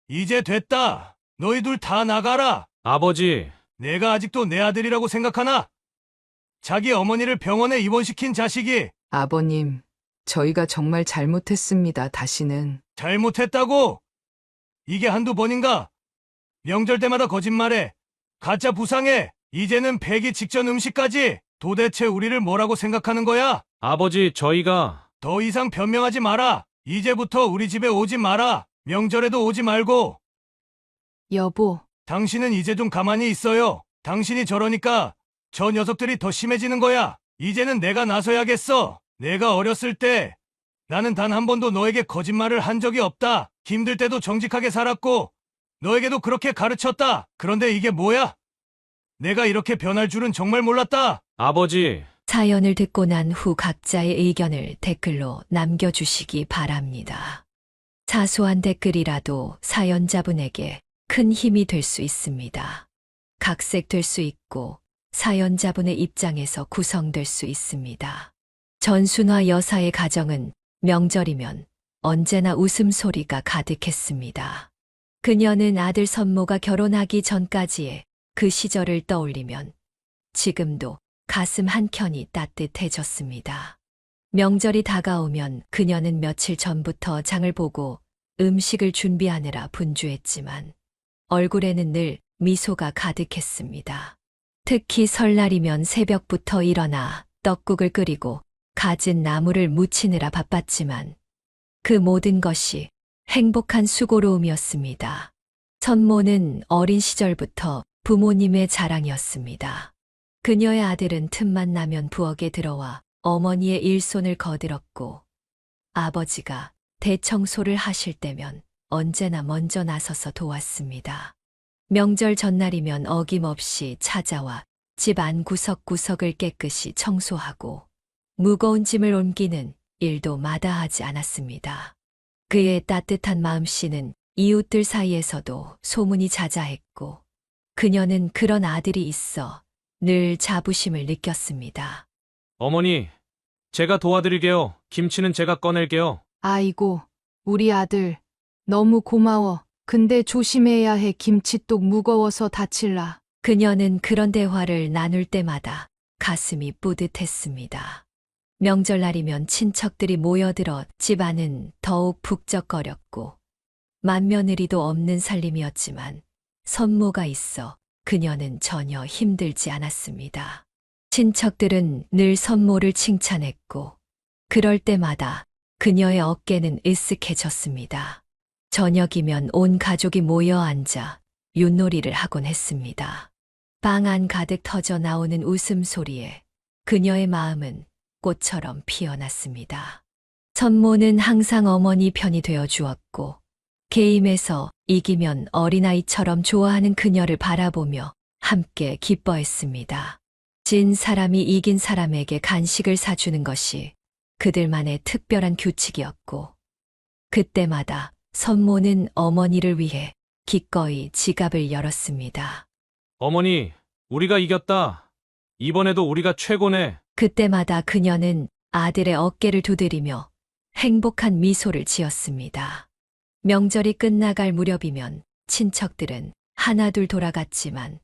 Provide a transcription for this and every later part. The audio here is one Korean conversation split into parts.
이제 됐다. 너희 둘 다 나가라. 아버지, 내가 아직도 내 아들이라고 생각하나? 자기 어머니를 병원에 입원시킨 자식이 아버님, 저희가 정말 잘못했습니다. 다시는. 잘못했다고? 이게 한두 번인가? 명절 때마다 거짓말해. 가짜 부상해. 이제는 폐기 직전 음식까지. 도대체 우리를 뭐라고 생각하는 거야? 아버지, 저희가 더 이상 변명하지 마라. 이제부터 우리 집에 오지 마라. 명절에도 오지 말고. 여보, 당신은 이제 좀 가만히 있어요. 당신이 저러니까 저 녀석들이 더 심해지는 거야. 이제는 내가 나서야겠어. 내가 어렸을 때 나는 단 한 번도 너에게 거짓말을 한 적이 없다. 힘들 때도 정직하게 살았고 너에게도 그렇게 가르쳤다. 그런데 이게 뭐야? 내가 이렇게 변할 줄은 정말 몰랐다. 아버지, 사연을 듣고 난 후 각자의 의견을 댓글로 남겨주시기 바랍니다. 사소한 댓글이라도 사연자분에게 큰 힘이 될 수 있습니다. 각색될 수 있고 사연자분의 입장에서 구성될 수 있습니다. 전순화 여사의 가정은 명절이면 언제나 웃음소리가 가득했습니다. 그녀는 아들 선모가 결혼하기 전까지의 그 시절을 떠올리면 지금도 가슴 한켠이 따뜻해졌습니다. 명절이 다가오면 그녀는 며칠 전부터 장을 보고 음식을 준비하느라 분주했지만 얼굴에는 늘 미소가 가득했습니다. 특히 설날이면 새벽부터 일어나 떡국을 끓이고 갖은 나물을 무치느라 바빴지만 그 모든 것이 행복한 수고로움이었습니다. 선모는 어린 시절부터 부모님의 자랑이었습니다. 그녀의 아들은 틈만 나면 부엌에 들어와 어머니의 일손을 거들었고 아버지가 대청소를 하실 때면 언제나 먼저 나서서 도왔습니다. 명절 전날이면 어김없이 찾아와 집 안 구석구석을 깨끗이 청소하고 무거운 짐을 옮기는 일도 마다하지 않았습니다. 그의 따뜻한 마음씨는 이웃들 사이에서도 소문이 자자했고 그녀는 그런 아들이 있어 늘 자부심을 느꼈습니다. 어머니, 제가 도와드릴게요. 김치는 제가 꺼낼게요. 아이고, 우리 아들. 너무 고마워. 근데 조심해야 해. 김치독 무거워서 다칠라. 그녀는 그런 대화를 나눌 때마다 가슴이 뿌듯했습니다. 명절날이면 친척들이 모여들어 집안은 더욱 북적거렸고 맏며느리도 없는 살림이었지만 선모가 있어 그녀는 전혀 힘들지 않았습니다. 친척들은 늘 선모를 칭찬했고 그럴 때마다 그녀의 어깨는 으쓱해졌습니다. 저녁이면 온 가족이 모여 앉아 윷놀이를 하곤 했습니다. 방 안 가득 터져 나오는 웃음소리에 그녀의 마음은 꽃처럼 피어났습니다. 선모는 항상 어머니 편이 되어 주었고 게임에서 이기면 어린아이처럼 좋아하는 그녀를 바라보며 함께 기뻐했습니다. 진 사람이 이긴 사람에게 간식을 사주는 것이 그들만의 특별한 규칙이었고 그때마다 선모는 어머니를 위해 기꺼이 지갑을 열었습니다. 어머니, 우리가 이겼다. 이번에도 우리가 최고네. 그때마다 그녀는 아들의 어깨를 두드리며 행복한 미소를 지었습니다. 명절이 끝나갈 무렵이면 친척들은 하나둘 돌아갔지만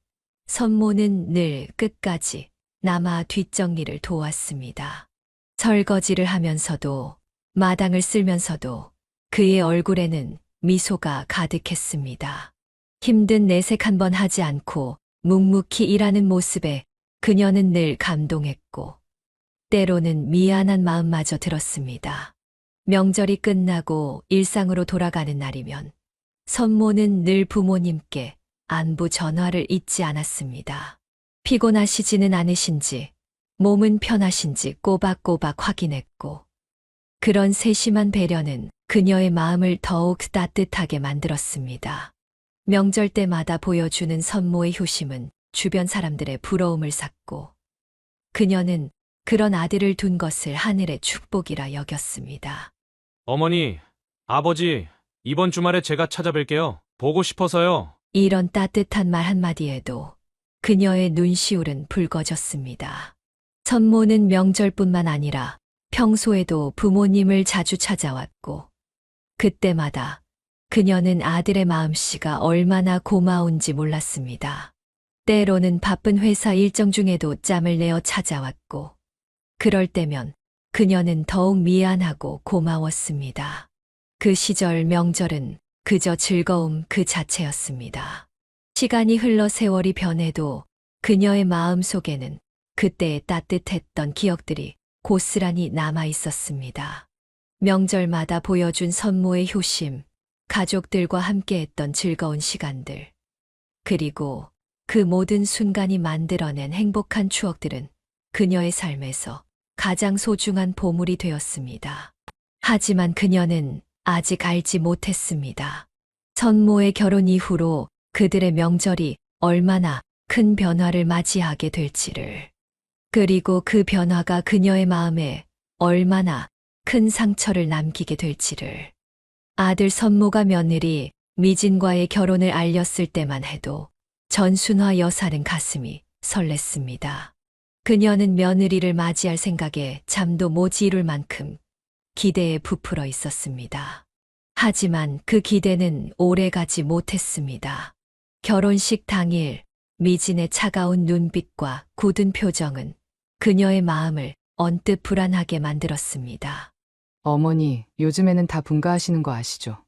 선모는 늘 끝까지 남아 뒷정리를 도왔습니다. 설거지를 하면서도 마당을 쓸면서도 그의 얼굴에는 미소가 가득했습니다. 힘든 내색 한 번 하지 않고 묵묵히 일하는 모습에 그녀는 늘 감동했고 때로는 미안한 마음마저 들었습니다. 명절이 끝나고 일상으로 돌아가는 날이면 선모는 늘 부모님께 안부 전화를 잊지 않았습니다. 피곤하시지는 않으신지, 몸은 편하신지 꼬박꼬박 확인했고 그런 세심한 배려는 그녀의 마음을 더욱 따뜻하게 만들었습니다. 명절 때마다 보여주는 선모의 효심은 주변 사람들의 부러움을 샀고 그녀는 그런 아들을 둔 것을 하늘의 축복이라 여겼습니다. 어머니, 아버지, 이번 주말에 제가 찾아뵐게요. 보고 싶어서요. 이런 따뜻한 말 한마디에도 그녀의 눈시울은 붉어졌습니다. 선모는 명절뿐만 아니라 평소에도 부모님을 자주 찾아왔고 그때마다 그녀는 아들의 마음씨가 얼마나 고마운지 몰랐습니다. 때로는 바쁜 회사 일정 중에도 짬을 내어 찾아왔고, 그럴 때면 그녀는 더욱 미안하고 고마웠습니다. 그 시절 명절은 그저 즐거움 그 자체였습니다. 시간이 흘러 세월이 변해도 그녀의 마음 속에는 그때의 따뜻했던 기억들이 고스란히 남아 있었습니다. 명절마다 보여준 선모의 효심, 가족들과 함께했던 즐거운 시간들, 그리고 그 모든 순간이 만들어낸 행복한 추억들은 그녀의 삶에서 가장 소중한 보물이 되었습니다. 하지만 그녀는 아직 알지 못했습니다. 선모의 결혼 이후로 그들의 명절이 얼마나 큰 변화를 맞이하게 될지를, 그리고 그 변화가 그녀의 마음에 얼마나 큰 상처를 남기게 될지를. 아들 선모가 며느리 미진과의 결혼을 알렸을 때만 해도 전순화 여사는 가슴이 설렜습니다. 그녀는 며느리를 맞이할 생각에 잠도 못 이룰 만큼 기대에 부풀어 있었습니다. 하지만 그 기대는 오래가지 못했습니다. 결혼식 당일 미진의 차가운 눈빛과 굳은 표정은 그녀의 마음을 언뜻 불안하게 만들었습니다. 어머니, 요즘에는 다 분가하시는 거 아시죠?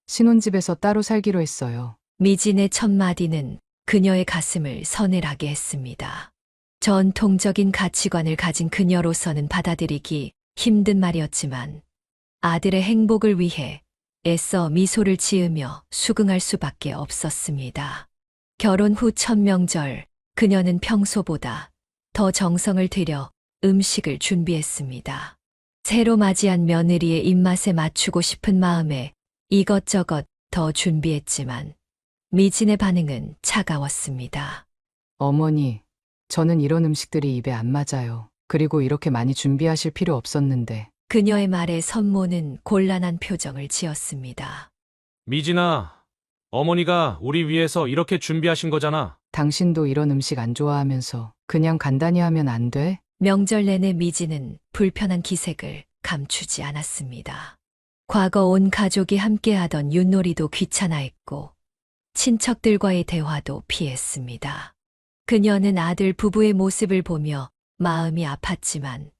신혼집에서 따로 살기로 했어요. 미진의 첫마디는 그녀의 가슴을 서늘하게 했습니다. 전통적인 가치관을 가진 그녀로서는 받아들이기 힘든 말이었지만 아들의 행복을 위해 애써 미소를 지으며 수긍할 수밖에 없었습니다. 결혼 후 첫 명절, 그녀는 평소보다 더 정성을 들여 음식을 준비했습니다. 새로 맞이한 며느리의 입맛에 맞추고 싶은 마음에 이것저것 더 준비했지만 미진의 반응은 차가웠습니다. 어머니, 저는 이런 음식들이 입에 안 맞아요. 그리고 이렇게 많이 준비하실 필요 없었는데. 그녀의 말에 선모는 곤란한 표정을 지었습니다. 미진아, 어머니가 우리 위해서 이렇게 준비하신 거잖아. 당신도 이런 음식 안 좋아하면서 그냥 간단히 하면 안 돼? 명절 내내 미진은 불편한 기색을 감추지 않았습니다. 과거 온 가족이 함께하던 윷놀이도 귀찮아했고 친척들과의 대화도 피했습니다. 그녀는 아들 부부의 모습을 보며 마음이 아팠지만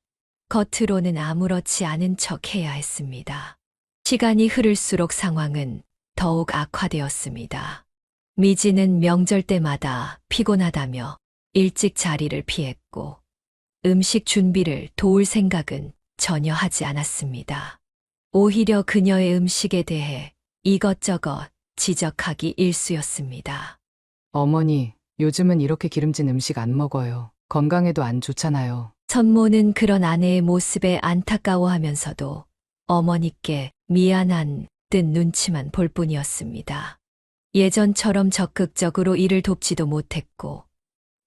겉으로는 아무렇지 않은 척 해야 했습니다. 시간이 흐를수록 상황은 더욱 악화되었습니다. 미진은 명절 때마다 피곤하다며 일찍 자리를 피했고 음식 준비를 도울 생각은 전혀 하지 않았습니다. 오히려 그녀의 음식에 대해 이것저것 지적하기 일쑤였습니다. 어머니, 요즘은 이렇게 기름진 음식 안 먹어요. 건강에도 안 좋잖아요. 선모는 그런 아내의 모습에 안타까워하면서도 어머니께 미안한 듯 눈치만 볼 뿐이었습니다. 예전처럼 적극적으로 일을 돕지도 못했고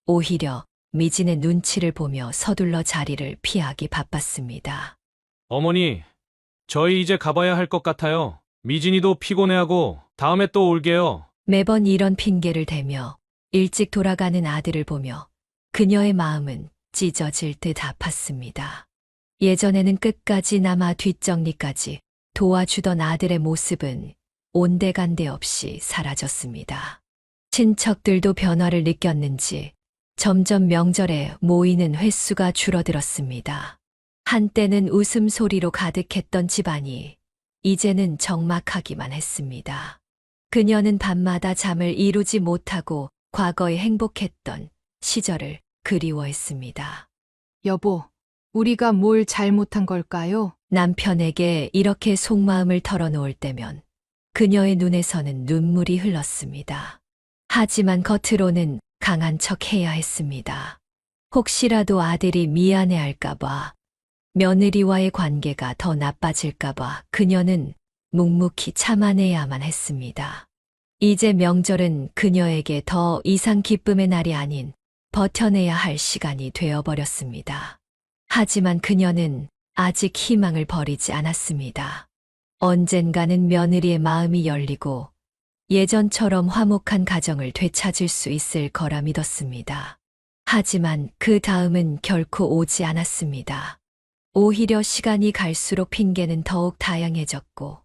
오히려 미진의 눈치를 보며 서둘러 자리를 피하기 바빴습니다. 어머니, 저희 이제 가봐야 할 것 같아요. 미진이도 피곤해하고 다음에 또 올게요. 매번 이런 핑계를 대며 일찍 돌아가는 아들을 보며 그녀의 마음은 찢어질 듯 아팠습니다. 예전에는 끝까지 남아 뒷정리까지 도와주던 아들의 모습은 온데간데 없이 사라졌습니다. 친척들도 변화를 느꼈는지 점점 명절에 모이는 횟수가 줄어들었습니다. 한때는 웃음소리로 가득했던 집안이 이제는 적막하기만 했습니다. 그녀는 밤마다 잠을 이루지 못하고 과거에 행복했던 시절을 그리워했습니다. 여보, 우리가 뭘 잘못한 걸까요? 남편에게 이렇게 속마음을 털어놓을 때면 그녀의 눈에서는 눈물이 흘렀습니다. 하지만 겉으로는 강한 척 해야 했습니다. 혹시라도 아들이 미안해할까봐, 며느리와의 관계가 더 나빠질까봐 그녀는 묵묵히 참아내야만 했습니다. 이제 명절은 그녀에게 더 이상 기쁨의 날이 아닌 버텨내야 할 시간이 되어버렸습니다. 하지만 그녀는 아직 희망을 버리지 않았습니다. 언젠가는 며느리의 마음이 열리고 예전처럼 화목한 가정을 되찾을 수 있을 거라 믿었습니다. 하지만 그 다음은 결코 오지 않았습니다. 오히려 시간이 갈수록 핑계는 더욱 다양해졌고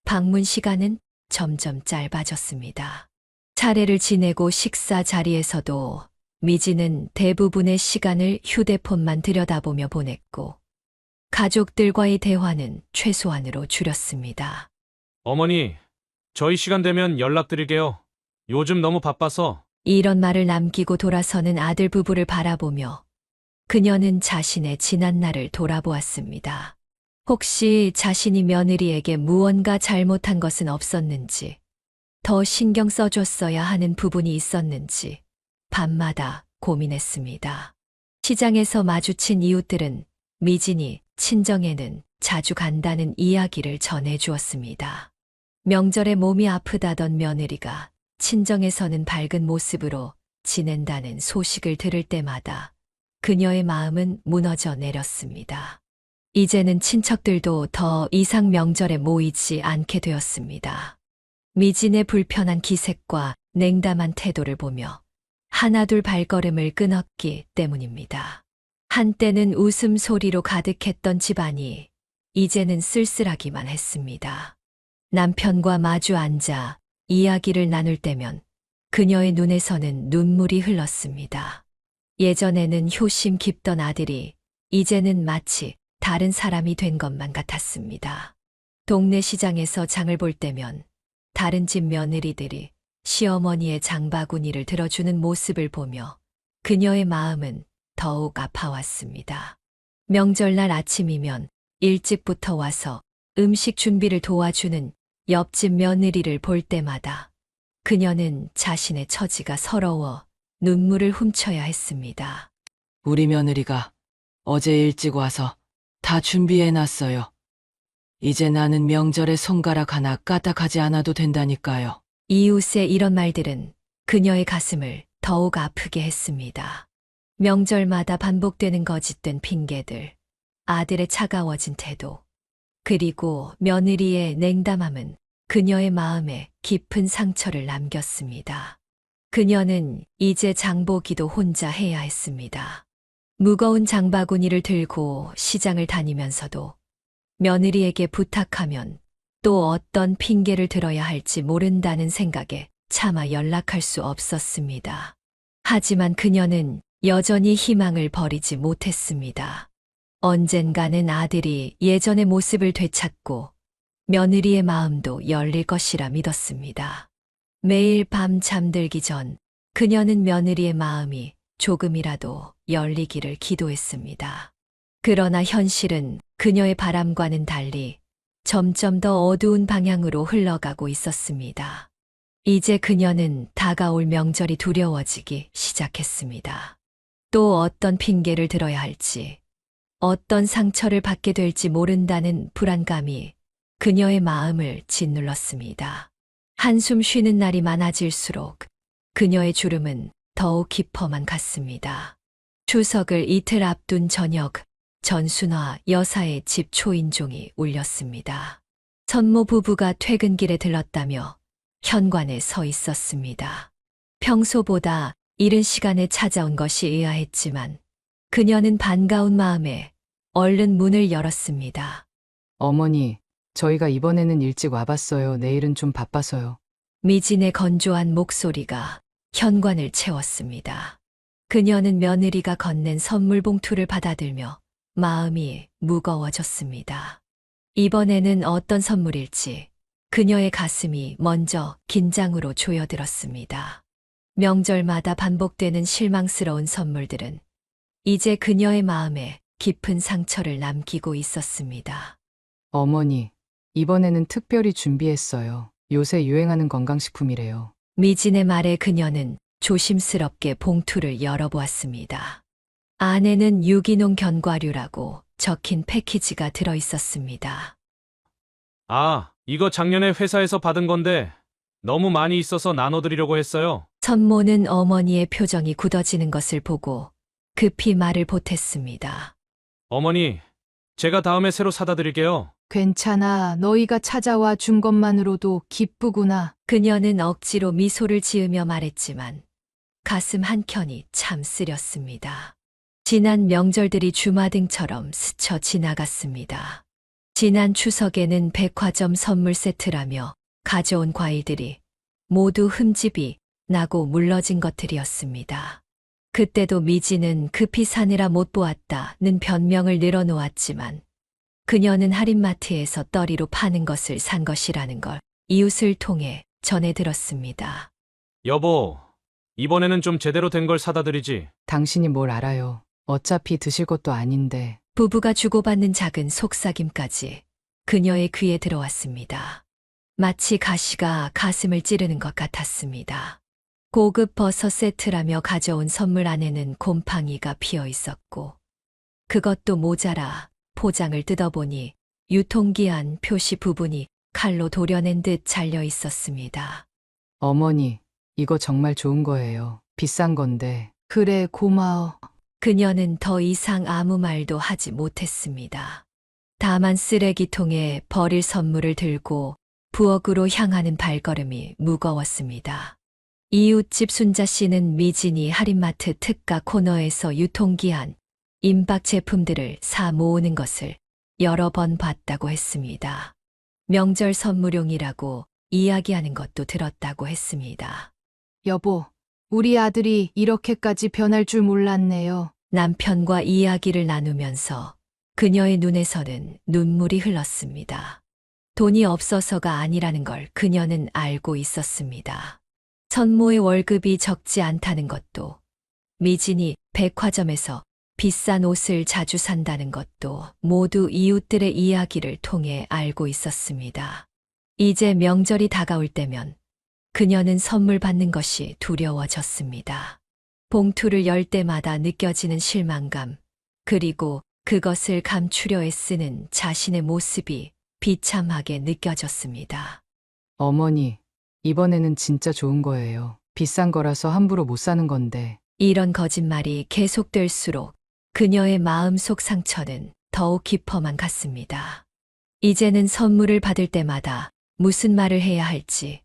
방문 시간은 점점 짧아졌습니다. 차례를 지내고 식사 자리에서도 미진은 대부분의 시간을 휴대폰만 들여다보며 보냈고 가족들과의 대화는 최소한으로 줄였습니다. 어머니, 저희 시간 되면 연락드릴게요. 요즘 너무 바빠서. 이런 말을 남기고 돌아서는 아들 부부를 바라보며 그녀는 자신의 지난날을 돌아보았습니다. 혹시 자신이 며느리에게 무언가 잘못한 것은 없었는지, 더 신경 써줬어야 하는 부분이 있었는지 밤마다 고민했습니다. 시장에서 마주친 이웃들은 미진이 친정에는 자주 간다는 이야기를 전해주었습니다. 명절에 몸이 아프다던 며느리가 친정에서는 밝은 모습으로 지낸다는 소식을 들을 때마다 그녀의 마음은 무너져 내렸습니다. 이제는 친척들도 더 이상 명절에 모이지 않게 되었습니다. 미진의 불편한 기색과 냉담한 태도를 보며 하나둘 발걸음을 끊었기 때문입니다. 한때는 웃음소리로 가득했던 집안이 이제는 쓸쓸하기만 했습니다. 남편과 마주 앉아 이야기를 나눌 때면 그녀의 눈에서는 눈물이 흘렀습니다. 예전에는 효심 깊던 아들이 이제는 마치 다른 사람이 된 것만 같았습니다. 동네 시장에서 장을 볼 때면 다른 집 며느리들이 시어머니의 장바구니를 들어주는 모습을 보며 그녀의 마음은 더욱 아파왔습니다. 명절날 아침이면 일찍부터 와서 음식 준비를 도와주는 옆집 며느리를 볼 때마다 그녀는 자신의 처지가 서러워 눈물을 훔쳐야 했습니다. 우리 며느리가 어제 일찍 와서 다 준비해놨어요. 이제 나는 명절에 손가락 하나 까딱하지 않아도 된다니까요. 이웃의 이런 말들은 그녀의 가슴을 더욱 아프게 했습니다. 명절마다 반복되는 거짓된 핑계들, 아들의 차가워진 태도, 그리고 며느리의 냉담함은 그녀의 마음에 깊은 상처를 남겼습니다. 그녀는 이제 장보기도 혼자 해야 했습니다. 무거운 장바구니를 들고 시장을 다니면서도 며느리에게 부탁하면 또 어떤 핑계를 들어야 할지 모른다는 생각에 차마 연락할 수 없었습니다. 하지만 그녀는 여전히 희망을 버리지 못했습니다. 언젠가는 아들이 예전의 모습을 되찾고 며느리의 마음도 열릴 것이라 믿었습니다. 매일 밤 잠들기 전 그녀는 며느리의 마음이 조금이라도 열리기를 기도했습니다. 그러나 현실은 그녀의 바람과는 달리 점점 더 어두운 방향으로 흘러가고 있었습니다. 이제 그녀는 다가올 명절이 두려워지기 시작했습니다. 또 어떤 핑계를 들어야 할지, 어떤 상처를 받게 될지 모른다는 불안감이 그녀의 마음을 짓눌렀습니다. 한숨 쉬는 날이 많아질수록 그녀의 주름은 더욱 깊어만 갔습니다. 추석을 이틀 앞둔 저녁, 전순화 여사의 집 초인종이 울렸습니다. 선모 부부가 퇴근길에 들렀다며 현관에 서 있었습니다. 평소보다 이른 시간에 찾아온 것이 의아했지만 그녀는 반가운 마음에 얼른 문을 열었습니다. 어머니, 저희가 이번에는 일찍 와봤어요. 내일은 좀 바빠서요. 미진의 건조한 목소리가 현관을 채웠습니다. 그녀는 며느리가 건넨 선물 봉투를 받아들며 마음이 무거워졌습니다. 이번에는 어떤 선물일지 그녀의 가슴이 먼저 긴장으로 조여들었습니다. 명절마다 반복되는 실망스러운 선물들은 이제 그녀의 마음에 깊은 상처를 남기고 있었습니다. 어머니, 이번에는 특별히 준비했어요. 요새 유행하는 건강식품이래요. 미진의 말에 그녀는 조심스럽게 봉투를 열어보았습니다. 안에는 유기농 견과류라고 적힌 패키지가 들어 있었습니다. 아, 이거 작년에 회사에서 받은 건데 너무 많이 있어서 나눠드리려고 했어요. 선모는 어머니의 표정이 굳어지는 것을 보고 급히 말을 보탰습니다. 어머니, 제가 다음에 새로 사다 드릴게요. 괜찮아. 너희가 찾아와 준 것만으로도 기쁘구나. 그녀는 억지로 미소를 지으며 말했지만 가슴 한켠이 참 쓰렸습니다. 지난 명절들이 주마등처럼 스쳐 지나갔습니다. 지난 추석에는 백화점 선물 세트라며 가져온 과일들이 모두 흠집이 나고 물러진 것들이었습니다. 그때도 미지는 급히 사느라 못 보았다는 변명을 늘어놓았지만 그녀는 할인마트에서 떨이로 파는 것을 산 것이라는 걸 이웃을 통해 전해 들었습니다. 여보, 이번에는 좀 제대로 된 걸 사다 드리지. 당신이 뭘 알아요. 어차피 드실 것도 아닌데. 부부가 주고받는 작은 속삭임까지 그녀의 귀에 들어왔습니다. 마치 가시가 가슴을 찌르는 것 같았습니다. 고급 버섯 세트라며 가져온 선물 안에는 곰팡이가 피어 있었고 그것도 모자라 포장을 뜯어보니 유통기한 표시 부분이 칼로 도려낸 듯 잘려 있었습니다. 어머니, 이거 정말 좋은 거예요. 비싼 건데. 그래, 고마워. 그녀는 더 이상 아무 말도 하지 못했습니다. 다만 쓰레기통에 버릴 선물을 들고 부엌으로 향하는 발걸음이 무거웠습니다. 이웃집 순자 씨는 미진이 할인마트 특가 코너에서 유통기한 임박 제품들을 사 모으는 것을 여러 번 봤다고 했습니다. 명절 선물용이라고 이야기하는 것도 들었다고 했습니다. 여보, 우리 아들이 이렇게까지 변할 줄 몰랐네요. 남편과 이야기를 나누면서 그녀의 눈에서는 눈물이 흘렀습니다. 돈이 없어서가 아니라는 걸 그녀는 알고 있었습니다. 천모의 월급이 적지 않다는 것도, 미진이 백화점에서 비싼 옷을 자주 산다는 것도 모두 이웃들의 이야기를 통해 알고 있었습니다. 이제 명절이 다가올 때면 그녀는 선물 받는 것이 두려워졌습니다. 봉투를 열 때마다 느껴지는 실망감, 그리고 그것을 감추려 애쓰는 자신의 모습이 비참하게 느껴졌습니다. 어머니, 이번에는 진짜 좋은 거예요. 비싼 거라서 함부로 못 사는 건데. 이런 거짓말이 계속될수록 그녀의 마음속 상처는 더욱 깊어만 갔습니다. 이제는 선물을 받을 때마다 무슨 말을 해야 할지,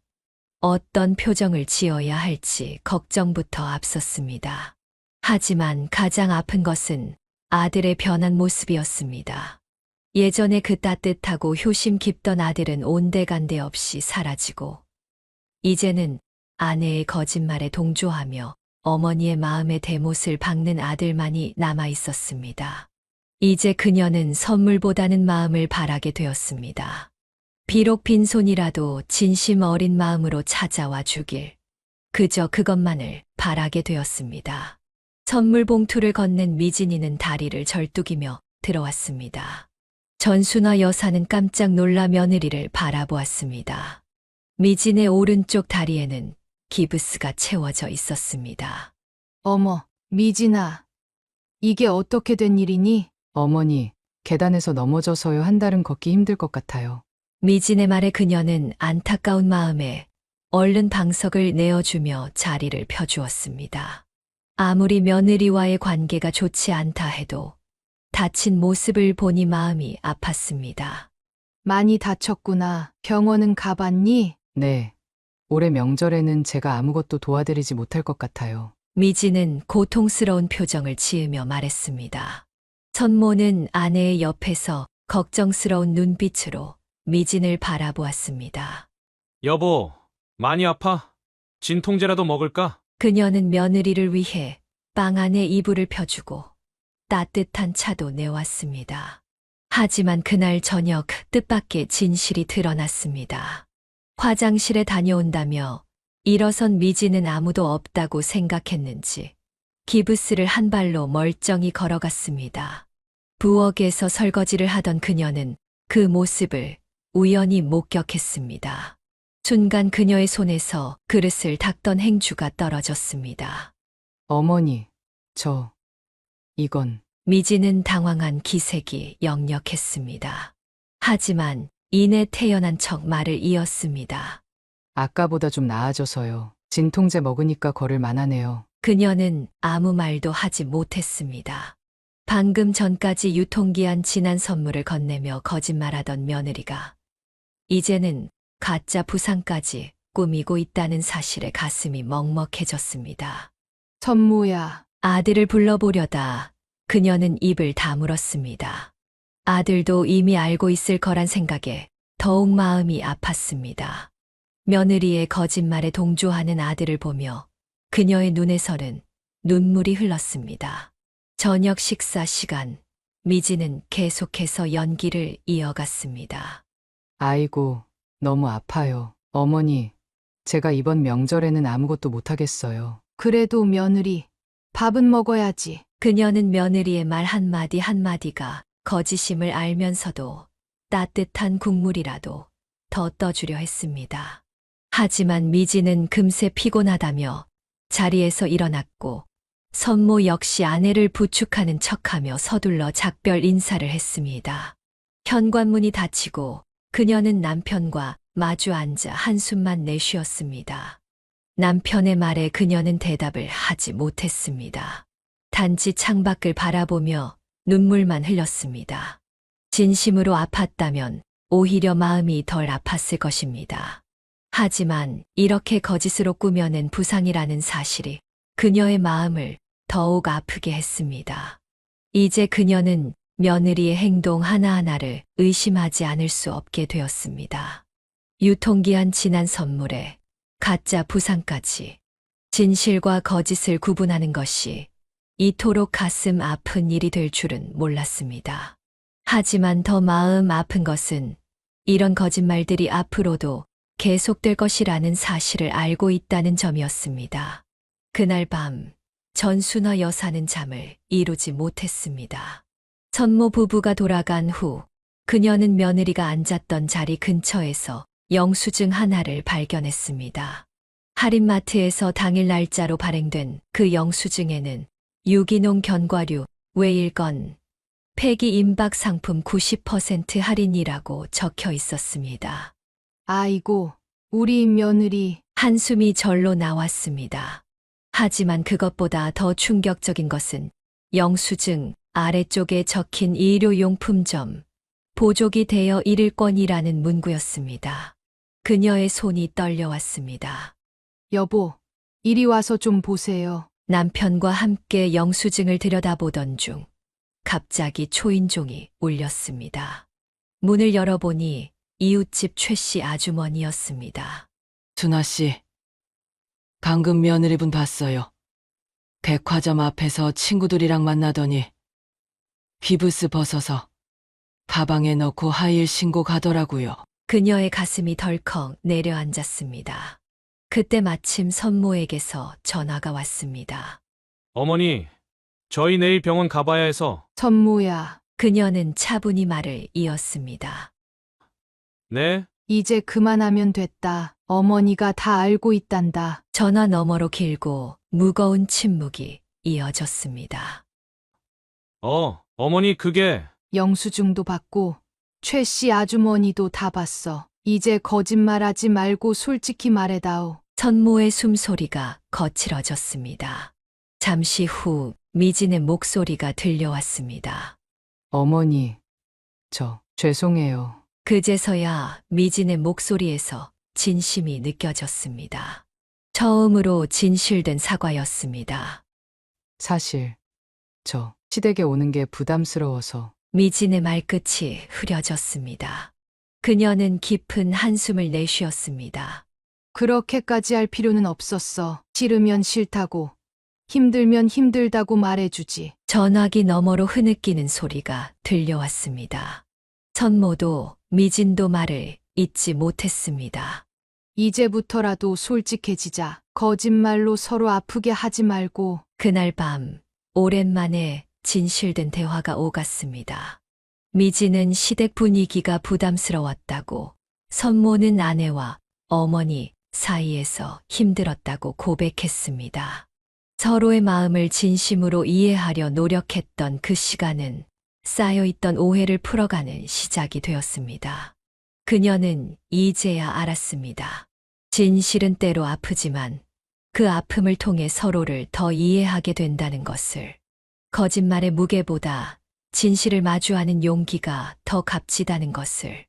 어떤 표정을 지어야 할지 걱정부터 앞섰습니다. 하지만 가장 아픈 것은 아들의 변한 모습이었습니다. 예전에 그 따뜻하고 효심 깊던 아들은 온데간데 없이 사라지고, 이제는 아내의 거짓말에 동조하며 어머니의 마음의 대못을 박는 아들만이 남아 있었습니다. 이제 그녀는 선물보다는 마음을 바라게 되었습니다. 비록 빈손이라도 진심 어린 마음으로 찾아와 주길, 그저 그것만을 바라게 되었습니다. 선물 봉투를 건넨 미진이는 다리를 절뚝이며 들어왔습니다. 전순화 여사는 깜짝 놀라 며느리를 바라보았습니다. 미진의 오른쪽 다리에는 기브스가 채워져 있었습니다. 어머, 미진아. 이게 어떻게 된 일이니? 어머니, 계단에서 넘어져서요. 한 달은 걷기 힘들 것 같아요. 미진의 말에 그녀는 안타까운 마음에 얼른 방석을 내어주며 자리를 펴주었습니다. 아무리 며느리와의 관계가 좋지 않다 해도 다친 모습을 보니 마음이 아팠습니다. 많이 다쳤구나. 병원은 가봤니? 네. 올해 명절에는 제가 아무것도 도와드리지 못할 것 같아요. 미진은 고통스러운 표정을 지으며 말했습니다. 천모는 아내의 옆에서 걱정스러운 눈빛으로 미진을 바라보았습니다. 여보, 많이 아파? 진통제라도 먹을까? 그녀는 며느리를 위해 빵 안에 이불을 펴주고 따뜻한 차도 내왔습니다. 하지만 그날 저녁 뜻밖의 진실이 드러났습니다. 화장실에 다녀온다며 일어선 미진은 아무도 없다고 생각했는지 기브스를 한 발로 멀쩡히 걸어갔습니다. 부엌에서 설거지를 하던 그녀는 그 모습을 우연히 목격했습니다. 순간 그녀의 손에서 그릇을 닦던 행주가 떨어졌습니다. 어머니, 이건 미진은 당황한 기색이 역력했습니다. 하지만 이내 태연한 척 말을 이었습니다. 아까보다 좀 나아져서요. 진통제 먹으니까 걸을 만하네요. 그녀는 아무 말도 하지 못했습니다. 방금 전까지 유통기한 지난 선물을 건네며 거짓말하던 며느리가 이제는 가짜 부상까지 꾸미고 있다는 사실에 가슴이 먹먹해졌습니다. 천모야. 아들을 불러보려다 그녀는 입을 다물었습니다. 아들도 이미 알고 있을 거란 생각에 더욱 마음이 아팠습니다. 며느리의 거짓말에 동조하는 아들을 보며 그녀의 눈에서는 눈물이 흘렀습니다. 저녁 식사 시간, 미지는 계속해서 연기를 이어갔습니다. 아이고, 너무 아파요. 어머니, 제가 이번 명절에는 아무것도 못하겠어요. 그래도 며느리, 밥은 먹어야지. 그녀는 며느리의 말 한마디 한마디가 거짓임을 알면서도 따뜻한 국물이라도 더 떠주려 했습니다. 하지만 미지는 금세 피곤하다며 자리에서 일어났고 선모 역시 아내를 부축하는 척하며 서둘러 작별 인사를 했습니다. 현관문이 닫히고 그녀는 남편과 마주 앉아 한숨만 내쉬었습니다. 남편의 말에 그녀는 대답을 하지 못했습니다. 단지 창밖을 바라보며 눈물만 흘렸습니다. 진심으로 아팠다면 오히려 마음이 덜 아팠을 것입니다. 하지만 이렇게 거짓으로 꾸며낸 부상이라는 사실이 그녀의 마음을 더욱 아프게 했습니다. 이제 그녀는 며느리의 행동 하나하나를 의심하지 않을 수 없게 되었습니다. 유통기한 지난 선물에 가짜 부상까지 진실과 거짓을 구분하는 것이 이토록 가슴 아픈 일이 될 줄은 몰랐습니다. 하지만 더 마음 아픈 것은 이런 거짓말들이 앞으로도 계속될 것이라는 사실을 알고 있다는 점이었습니다. 그날 밤 전순화 여사는 잠을 이루지 못했습니다. 선모 부부가 돌아간 후 그녀는 며느리가 앉았던 자리 근처에서 영수증 하나를 발견했습니다. 할인마트에서 당일 날짜로 발행된 그 영수증에는 유기농 견과류, 외일건, 폐기 임박 상품 90% 할인이라고 적혀 있었습니다. 아이고, 우리 며느리. 한숨이 절로 나왔습니다. 하지만 그것보다 더 충격적인 것은 영수증 아래쪽에 적힌 일요용품점, 보조기 대여 1일권이라는 문구였습니다. 그녀의 손이 떨려왔습니다. 여보, 이리 와서 좀 보세요. 남편과 함께 영수증을 들여다보던 중 갑자기 초인종이 울렸습니다. 문을 열어보니 이웃집 최 씨 아주머니였습니다. 준하 씨, 방금 며느리분 봤어요. 백화점 앞에서 친구들이랑 만나더니 비브스 벗어서 가방에 넣고 하이힐 신고 가더라고요. 그녀의 가슴이 덜컥 내려앉았습니다. 그때 마침 선모에게서 전화가 왔습니다. 어머니, 저희 내일 병원 가봐야 해서. 선모야, 그녀는 차분히 말을 이었습니다. 네? 이제 그만하면 됐다. 어머니가 다 알고 있단다. 전화 너머로 길고 무거운 침묵이 이어졌습니다. 어머니 그게. 영수증도 받고 최 씨 아주머니도 다 봤어. 이제 거짓말하지 말고 솔직히 말해다오. 선모의 숨소리가 거칠어졌습니다. 잠시 후 미진의 목소리가 들려왔습니다. 어머니, 저 죄송해요. 그제서야 미진의 목소리에서 진심이 느껴졌습니다. 처음으로 진실된 사과였습니다. 사실 저 시댁에 오는 게 부담스러워서. 미진의 말끝이 흐려졌습니다. 그녀는 깊은 한숨을 내쉬었습니다. 그렇게까지 할 필요는 없었어. 싫으면 싫다고, 힘들면 힘들다고 말해주지. 전화기 너머로 흐느끼는 소리가 들려왔습니다. 선모도 미진도 말을 잊지 못했습니다. 이제부터라도 솔직해지자. 거짓말로 서로 아프게 하지 말고. 그날 밤 오랜만에 진실된 대화가 오갔습니다. 미진은 시댁 분위기가 부담스러웠다고, 선모는 아내와 어머니 사이에서 힘들었다고 고백했습니다. 서로의 마음을 진심으로 이해하려 노력했던 그 시간은 쌓여있던 오해를 풀어가는 시작이 되었습니다. 그녀는 이제야 알았습니다. 진실은 때로 아프지만 그 아픔을 통해 서로를 더 이해하게 된다는 것을. 거짓말의 무게보다 진실을 마주하는 용기가 더 값지다는 것을.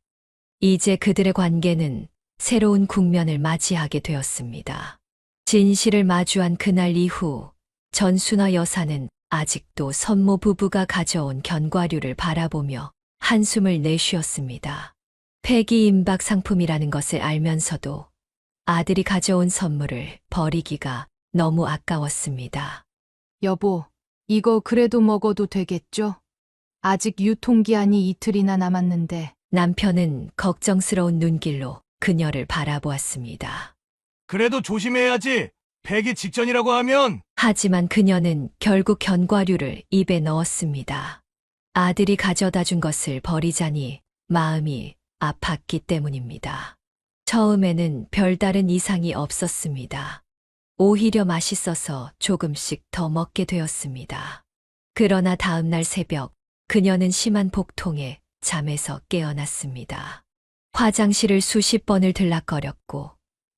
이제 그들의 관계는 새로운 국면을 맞이하게 되었습니다. 진실을 마주한 그날 이후 전순화 여사는 아직도 선모 부부가 가져온 견과류를 바라보며 한숨을 내쉬었습니다. 폐기 임박 상품이라는 것을 알면서도 아들이 가져온 선물을 버리기가 너무 아까웠습니다. 여보, 이거 그래도 먹어도 되겠죠? 아직 유통기한이 이틀이나 남았는데. 남편은 걱정스러운 눈길로 그녀를 바라보았습니다. 그래도 조심해야지. 폐기 직전이라고 하면 하지만 그녀는 결국 견과류를 입에 넣었습니다. 아들이 가져다 준 것을 버리자니 마음이 아팠기 때문입니다. 처음에는 별다른 이상이 없었습니다. 오히려 맛있어서 조금씩 더 먹게 되었습니다. 그러나 다음날 새벽, 그녀는 심한 복통에 잠에서 깨어났습니다. 화장실을 수십 번을 들락거렸고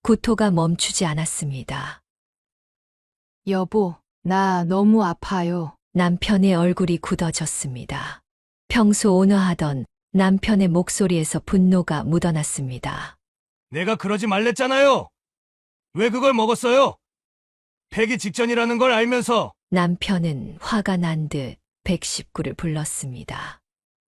구토가 멈추지 않았습니다. 여보, 나 너무 아파요. 남편의 얼굴이 굳어졌습니다. 평소 온화하던 남편의 목소리에서 분노가 묻어났습니다. 내가 그러지 말랬잖아요. 왜 그걸 먹었어요? 폐기 직전이라는 걸 알면서. 남편은 화가 난 듯 119를 불렀습니다.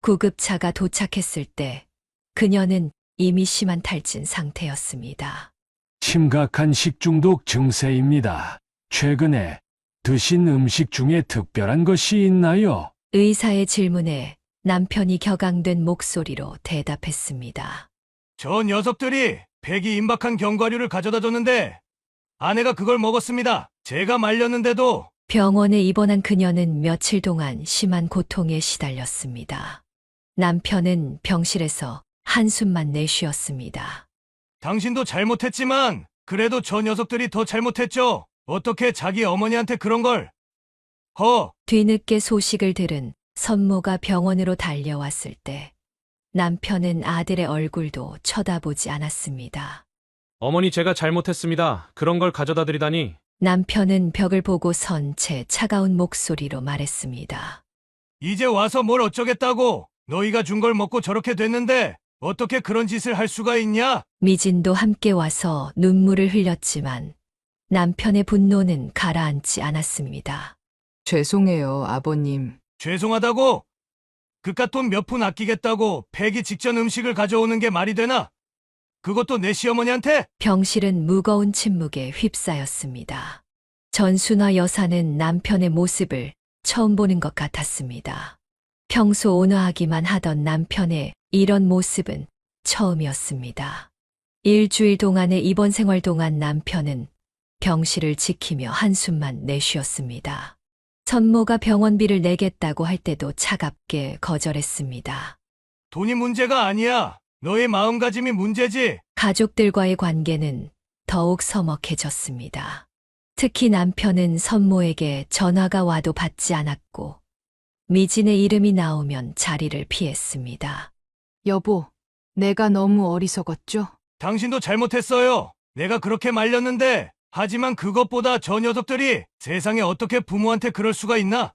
구급차가 도착했을 때 그녀는 이미 심한 탈진 상태였습니다. 심각한 식중독 증세입니다. 최근에 드신 음식 중에 특별한 것이 있나요? 의사의 질문에 남편이 격앙된 목소리로 대답했습니다. 저 녀석들이 폐기 임박한 견과류를 가져다 줬는데 아내가 그걸 먹었습니다. 제가 말렸는데도. 병원에 입원한 그녀는 며칠 동안 심한 고통에 시달렸습니다. 남편은 병실에서 한숨만 내쉬었습니다. 당신도 잘못했지만 그래도 저 녀석들이 더 잘못했죠. 어떻게 자기 어머니한테 그런 걸. 뒤늦게 소식을 들은 선모가 병원으로 달려왔을 때 남편은 아들의 얼굴도 쳐다보지 않았습니다. 어머니 제가 잘못했습니다. 그런 걸 가져다 드리다니. 남편은 벽을 보고 선 채 차가운 목소리로 말했습니다. 이제 와서 뭘 어쩌겠다고. 너희가 준 걸 먹고 저렇게 됐는데 어떻게 그런 짓을 할 수가 있냐? 미진도 함께 와서 눈물을 흘렸지만 남편의 분노는 가라앉지 않았습니다. 죄송해요, 아버님. 죄송하다고? 그깟 돈 몇 푼 아끼겠다고 폐기 직전 음식을 가져오는 게 말이 되나? 그것도 내 시어머니한테? 병실은 무거운 침묵에 휩싸였습니다. 전순화 여사는 남편의 모습을 처음 보는 것 같았습니다. 평소 온화하기만 하던 남편의 이런 모습은 처음이었습니다. 일주일 동안의 입원 생활 동안 남편은 병실을 지키며 한숨만 내쉬었습니다. 선모가 병원비를 내겠다고 할 때도 차갑게 거절했습니다. 돈이 문제가 아니야. 너의 마음가짐이 문제지. 가족들과의 관계는 더욱 서먹해졌습니다. 특히 남편은 선모에게 전화가 와도 받지 않았고 미진의 이름이 나오면 자리를 피했습니다. 여보, 내가 너무 어리석었죠? 당신도 잘못했어요. 내가 그렇게 말렸는데. 하지만 그것보다 저 녀석들이 세상에 어떻게 부모한테 그럴 수가 있나?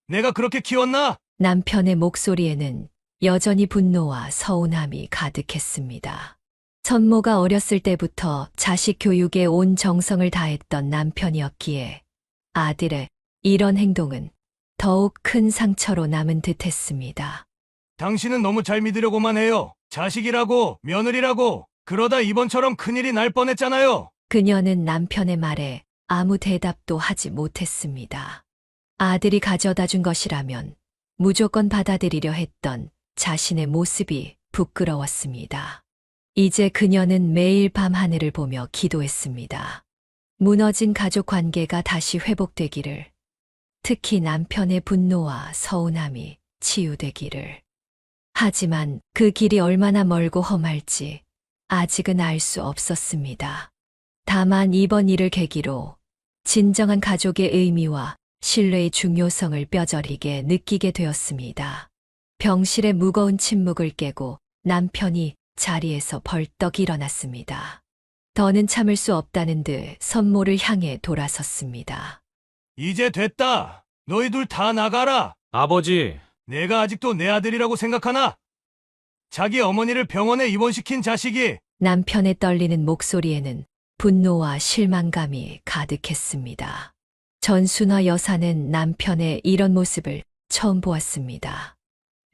내가 그렇게 키웠나? 남편의 목소리에는 여전히 분노와 서운함이 가득했습니다. 선모가 어렸을 때부터 자식 교육에 온 정성을 다했던 남편이었기에 아들의 이런 행동은 더욱 큰 상처로 남은 듯했습니다. 당신은 너무 잘 믿으려고만 해요. 자식이라고, 며느리라고. 그러다 이번처럼 큰일이 날 뻔했잖아요. 그녀는 남편의 말에 아무 대답도 하지 못했습니다. 아들이 가져다 준 것이라면 무조건 받아들이려 했던 자신의 모습이 부끄러웠습니다. 이제 그녀는 매일 밤 하늘을 보며 기도했습니다. 무너진 가족 관계가 다시 회복되기를, 특히 남편의 분노와 서운함이 치유되기를. 하지만 그 길이 얼마나 멀고 험할지 아직은 알 수 없었습니다. 다만 이번 일을 계기로 진정한 가족의 의미와 신뢰의 중요성을 뼈저리게 느끼게 되었습니다. 병실의 무거운 침묵을 깨고 남편이 자리에서 벌떡 일어났습니다. 더는 참을 수 없다는 듯 선모를 향해 돌아섰습니다. 이제 됐다. 너희 둘 다 나가라. 아버지, 내가 아직도 내 아들이라고 생각하나? 자기 어머니를 병원에 입원시킨 자식이. 남편의 떨리는 목소리에는 분노와 실망감이 가득했습니다. 전순화 여사는 남편의 이런 모습을 처음 보았습니다.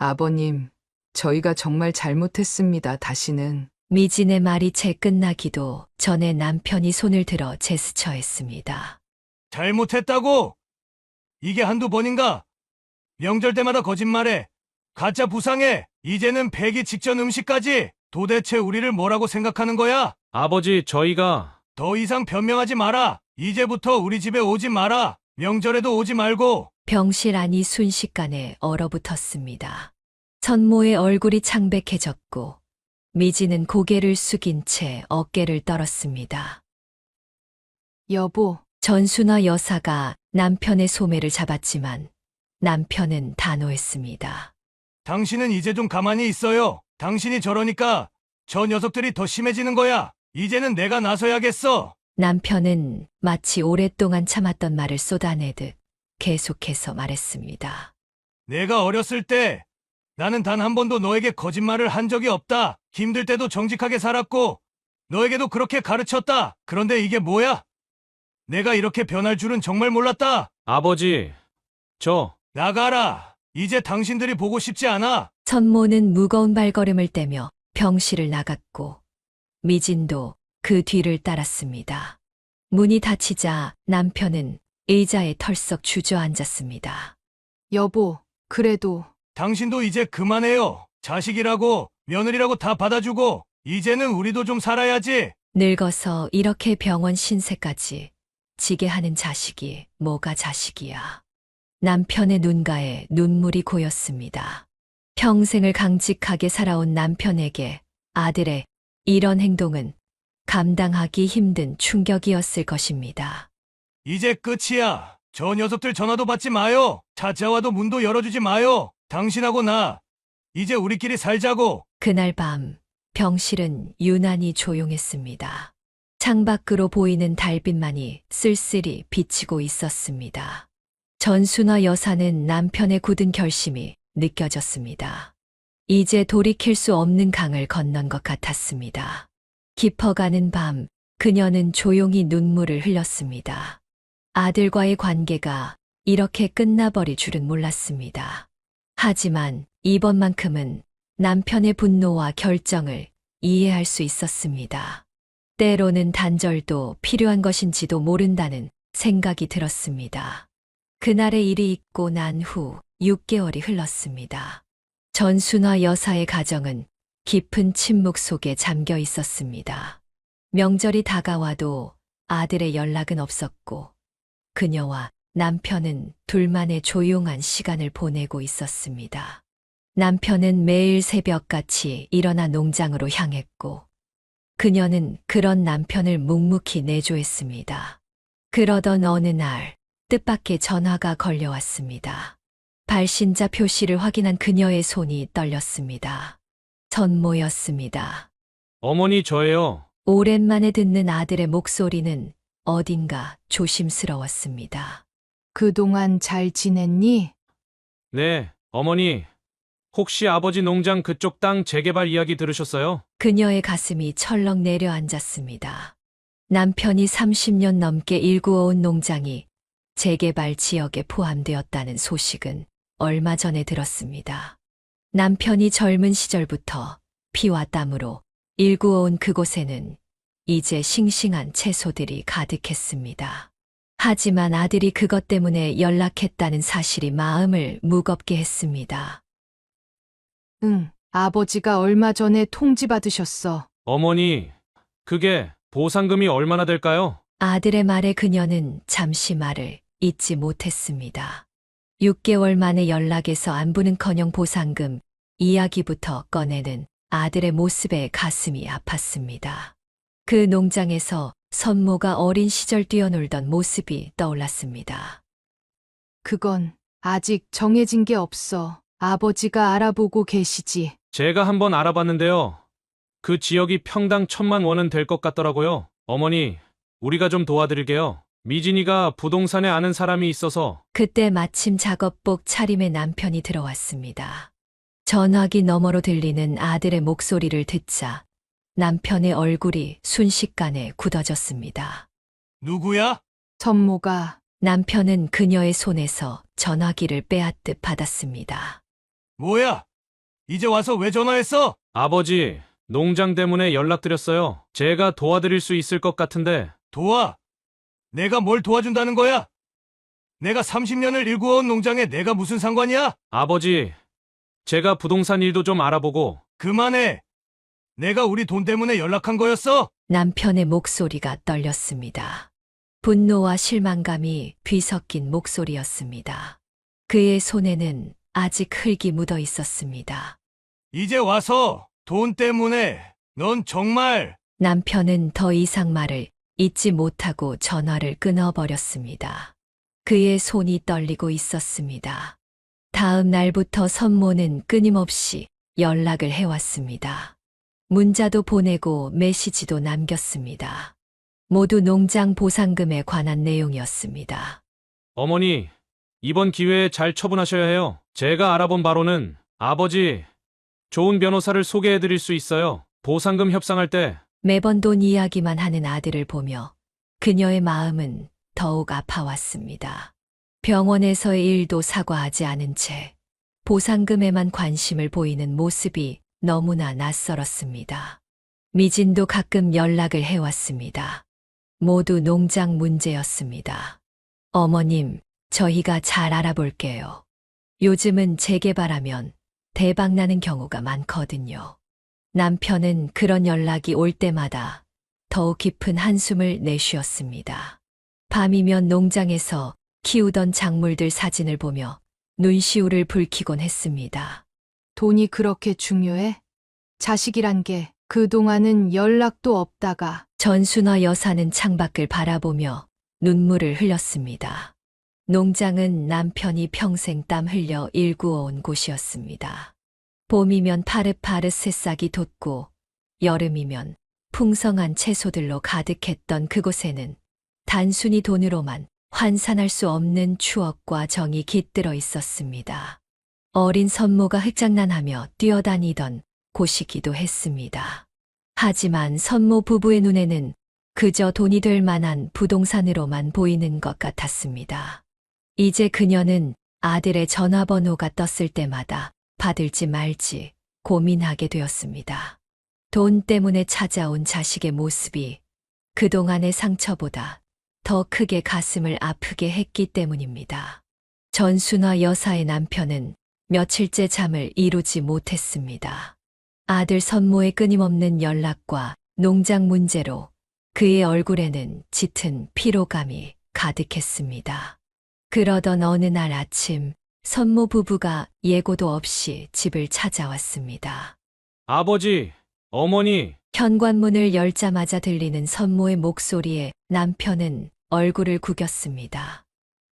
아버님, 저희가 정말 잘못했습니다. 다시는. 미진의 말이 채 끝나기도 전에 남편이 손을 들어 제스처했습니다. 잘못했다고? 이게 한두 번인가? 명절 때마다 거짓말해. 가짜 부상해. 이제는 폐기 직전 음식까지. 도대체 우리를 뭐라고 생각하는 거야? 아버지, 저희가 더 이상 변명하지 마라. 이제부터 우리 집에 오지 마라. 명절에도 오지 말고. 병실 안이 순식간에 얼어붙었습니다. 천모의 얼굴이 창백해졌고 미지는 고개를 숙인 채 어깨를 떨었습니다. 여보, 전순화 여사가 남편의 소매를 잡았지만 남편은 단호했습니다. 당신은 이제 좀 가만히 있어요. 당신이 저러니까 저 녀석들이 더 심해지는 거야. 이제는 내가 나서야겠어. 남편은 마치 오랫동안 참았던 말을 쏟아내듯 계속해서 말했습니다. 내가 어렸을 때 나는 단 한 번도 너에게 거짓말을 한 적이 없다. 힘들 때도 정직하게 살았고 너에게도 그렇게 가르쳤다. 그런데 이게 뭐야? 내가 이렇게 변할 줄은 정말 몰랐다. 아버지, 저 나가라. 이제 당신들이 보고 싶지 않아. 천모는 무거운 발걸음을 떼며 병실을 나갔고 미진도 그 뒤를 따랐습니다. 문이 닫히자 남편은 의자에 털썩 주저앉았습니다. 여보, 그래도 당신도 이제 그만해요. 자식이라고 며느리라고 다 받아주고 이제는 우리도 좀 살아야지. 늙어서 이렇게 병원 신세까지 지게 하는 자식이 뭐가 자식이야. 남편의 눈가에 눈물이 고였습니다. 평생을 강직하게 살아온 남편에게 아들의 이런 행동은 감당하기 힘든 충격이었을 것입니다. 이제 끝이야. 저 녀석들 전화도 받지 마요. 찾아와도 문도 열어주지 마요. 당신하고 나 이제 우리끼리 살자고. 그날 밤 병실은 유난히 조용했습니다. 창밖으로 보이는 달빛만이 쓸쓸히 비치고 있었습니다. 전순화 여사는 남편의 굳은 결심이 느껴졌습니다. 이제 돌이킬 수 없는 강을 건넌 것 같았습니다. 깊어가는 밤 그녀는 조용히 눈물을 흘렸습니다. 아들과의 관계가 이렇게 끝나버릴 줄은 몰랐습니다. 하지만 이번만큼은 남편의 분노와 결정을 이해할 수 있었습니다. 때로는 단절도 필요한 것인지도 모른다는 생각이 들었습니다. 그날의 일이 있고 난 후 6개월이 흘렀습니다. 전순화 여사의 가정은 깊은 침묵 속에 잠겨 있었습니다. 명절이 다가와도 아들의 연락은 없었고 그녀와 남편은 둘만의 조용한 시간을 보내고 있었습니다. 남편은 매일 새벽같이 일어나 농장으로 향했고 그녀는 그런 남편을 묵묵히 내조했습니다. 그러던 어느 날 뜻밖의 전화가 걸려왔습니다. 발신자 표시를 확인한 그녀의 손이 떨렸습니다. 전모였습니다. 어머니 저예요. 오랜만에 듣는 아들의 목소리는 어딘가 조심스러웠습니다. 그동안 잘 지냈니? 네, 어머니. 혹시 아버지 농장 그쪽 땅 재개발 이야기 들으셨어요? 그녀의 가슴이 철렁 내려앉았습니다. 남편이 30년 넘게 일구어온 농장이 재개발 지역에 포함되었다는 소식은 얼마 전에 들었습니다. 남편이 젊은 시절부터 피와 땀으로 일구어온 그곳에는 이제 싱싱한 채소들이 가득했습니다. 하지만 아들이 그것 때문에 연락했다는 사실이 마음을 무겁게 했습니다. 응, 아버지가 얼마 전에 통지받으셨어. 어머니, 그게 보상금이 얼마나 될까요? 아들의 말에 그녀는 잠시 말을 잇지 못했습니다. 6개월 만에 연락에서 안부는커녕 보상금 이야기부터 꺼내는 아들의 모습에 가슴이 아팠습니다. 그 농장에서 선모가 어린 시절 뛰어놀던 모습이 떠올랐습니다. 그건 아직 정해진 게 없어. 아버지가 알아보고 계시지. 제가 한번 알아봤는데요. 그 지역이 평당 1,000만 원은 될 것 같더라고요. 어머니, 우리가 좀 도와드릴게요. 미진이가 부동산에 아는 사람이 있어서. 그때 마침 작업복 차림의 남편이 들어왔습니다. 전화기 너머로 들리는 아들의 목소리를 듣자 남편의 얼굴이 순식간에 굳어졌습니다. 누구야? 선모가 남편은 그녀의 손에서 전화기를 빼앗듯 받았습니다. 뭐야? 이제 와서 왜 전화했어? 아버지, 농장 때문에 연락드렸어요. 제가 도와드릴 수 있을 것 같은데. 도와? 내가 뭘 도와준다는 거야? 내가 30년을 일구어온 농장에 내가 무슨 상관이야? 아버지, 제가 부동산 일도 좀 알아보고. 그만해. 내가 우리 돈 때문에 연락한 거였어? 남편의 목소리가 떨렸습니다. 분노와 실망감이 뒤섞인 목소리였습니다. 그의 손에는 아직 흙이 묻어 있었습니다. 이제 와서 돈 때문에 넌 정말 남편은 더 이상 말을 잇지 못하고 전화를 끊어버렸습니다. 그의 손이 떨리고 있었습니다. 다음 날부터 선모는 끊임없이 연락을 해왔습니다. 문자도 보내고 메시지도 남겼습니다. 모두 농장 보상금에 관한 내용이었습니다. 어머니, 이번 기회에 잘 처분하셔야 해요. 제가 알아본 바로는 아버지, 좋은 변호사를 소개해드릴 수 있어요. 보상금 협상할 때. 매번 돈 이야기만 하는 아들을 보며 그녀의 마음은 더욱 아파왔습니다. 병원에서의 일도 사과하지 않은 채 보상금에만 관심을 보이는 모습이 너무나 낯설었습니다. 미진도 가끔 연락을 해왔습니다. 모두 농장 문제였습니다. 어머님, 저희가 잘 알아볼게요. 요즘은 재개발하면 대박나는 경우가 많거든요. 남편은 그런 연락이 올 때마다 더욱 깊은 한숨을 내쉬었습니다. 밤이면 농장에서 키우던 작물들 사진을 보며 눈시울을 붉히곤 했습니다. 돈이 그렇게 중요해? 자식이란 게 그동안은 연락도 없다가 전순화 여사는 창밖을 바라보며 눈물을 흘렸습니다. 농장은 남편이 평생 땀 흘려 일구어온 곳이었습니다. 봄이면 파릇파릇 새싹이 돋고 여름이면 풍성한 채소들로 가득했던 그곳에는 단순히 돈으로만 환산할 수 없는 추억과 정이 깃들어 있었습니다. 어린 선모가 흙장난하며 뛰어다니던 곳이기도 했습니다. 하지만 선모 부부의 눈에는 그저 돈이 될 만한 부동산으로만 보이는 것 같았습니다. 이제 그녀는 아들의 전화번호가 떴을 때마다 받을지 말지 고민하게 되었습니다. 돈 때문에 찾아온 자식의 모습이 그동안의 상처보다 더 크게 가슴을 아프게 했기 때문입니다. 전순화 여사의 남편은 며칠째 잠을 이루지 못했습니다. 아들 선모의 끊임없는 연락과 농장 문제로 그의 얼굴에는 짙은 피로감이 가득했습니다. 그러던 어느 날 아침, 선모 부부가 예고도 없이 집을 찾아왔습니다. 아버지, 어머니, 현관문을 열자마자 들리는 선모의 목소리에 남편은 얼굴을 구겼습니다.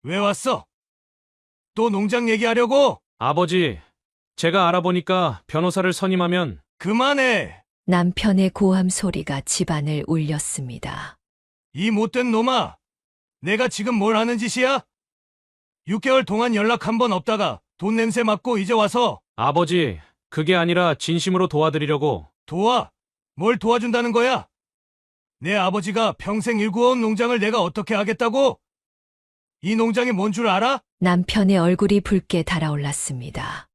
왜 왔어? 또 농장 얘기하려고? 아버지, 제가 알아보니까 변호사를 선임하면 그만해. 남편의 고함 소리가 집안을 울렸습니다. 이 못된 놈아. 내가 지금 뭘 하는 짓이야? 6개월 동안 연락 한 번 없다가 돈 냄새 맡고 이제 와서 아버지, 그게 아니라 진심으로 도와드리려고. 도와? 뭘 도와준다는 거야? 내 아버지가 평생 일구어온 농장을 내가 어떻게 하겠다고? 이 농장이 뭔 줄 알아? 남편의 얼굴이 붉게 달아올랐습니다.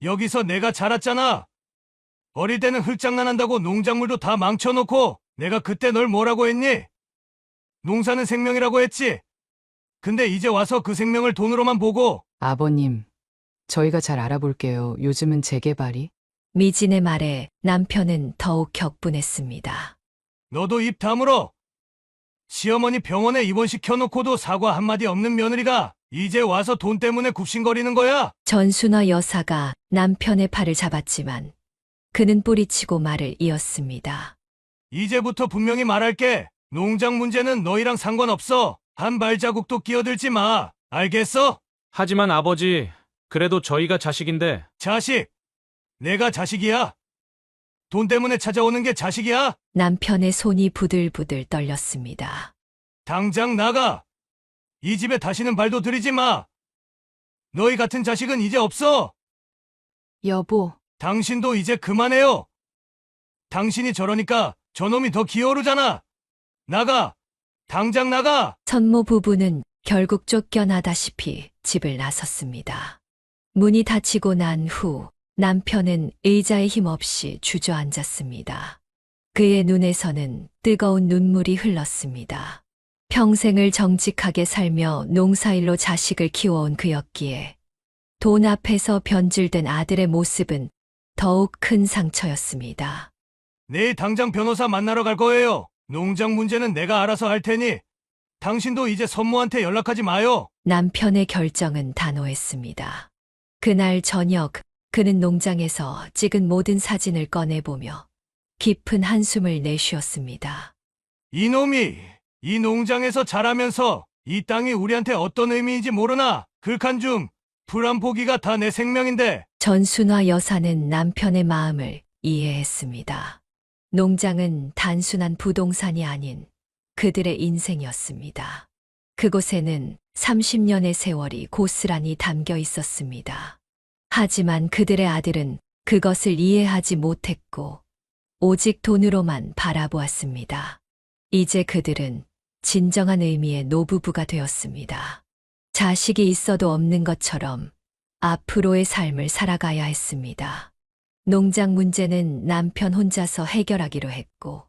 여기서 내가 자랐잖아. 어릴 때는 흙장난한다고 농작물도 다 망쳐놓고 내가 그때 널 뭐라고 했니? 농사는 생명이라고 했지. 근데 이제 와서 그 생명을 돈으로만 보고 아버님, 저희가 잘 알아볼게요. 요즘은 재개발이. 미진의 말에 남편은 더욱 격분했습니다. 너도 입 다물어. 시어머니 병원에 입원시켜놓고도 사과 한마디 없는 며느리가 이제 와서 돈 때문에 굽신거리는 거야? 전순화 여사가 남편의 팔을 잡았지만 그는 뿌리치고 말을 이었습니다. 이제부터 분명히 말할게. 농장 문제는 너희랑 상관없어. 한 발자국도 끼어들지 마. 알겠어? 하지만 아버지, 그래도 저희가 자식인데. 자식. 내가 자식이야. 돈 때문에 찾아오는 게 자식이야? 남편의 손이 부들부들 떨렸습니다. 당장 나가. 이 집에 다시는 발도 들이지 마. 너희 같은 자식은 이제 없어. 여보, 당신도 이제 그만해요. 당신이 저러니까 저놈이 더 기어오르잖아. 나가. 당장 나가. 선모 부부는 결국 쫓겨나다시피 집을 나섰습니다. 문이 닫히고 난 후 남편은 의자에 힘없이 주저앉았습니다. 그의 눈에서는 뜨거운 눈물이 흘렀습니다. 평생을 정직하게 살며 농사일로 자식을 키워온 그였기에 돈 앞에서 변질된 아들의 모습은 더욱 큰 상처였습니다. 내일 당장 변호사 만나러 갈 거예요. 농장 문제는 내가 알아서 할 테니 당신도 이제 선모한테 연락하지 마요. 남편의 결정은 단호했습니다. 그날 저녁 그는 농장에서 찍은 모든 사진을 꺼내보며 깊은 한숨을 내쉬었습니다. 이놈이 이 농장에서 자라면서 이 땅이 우리한테 어떤 의미인지 모르나? 극한줌, 불안포기가 다 내 생명인데. 전순화 여사는 남편의 마음을 이해했습니다. 농장은 단순한 부동산이 아닌 그들의 인생이었습니다. 그곳에는 30년의 세월이 고스란히 담겨 있었습니다. 하지만 그들의 아들은 그것을 이해하지 못했고 오직 돈으로만 바라보았습니다. 이제 그들은 진정한 의미의 노부부가 되었습니다. 자식이 있어도 없는 것처럼 앞으로의 삶을 살아가야 했습니다. 농장 문제는 남편 혼자서 해결하기로 했고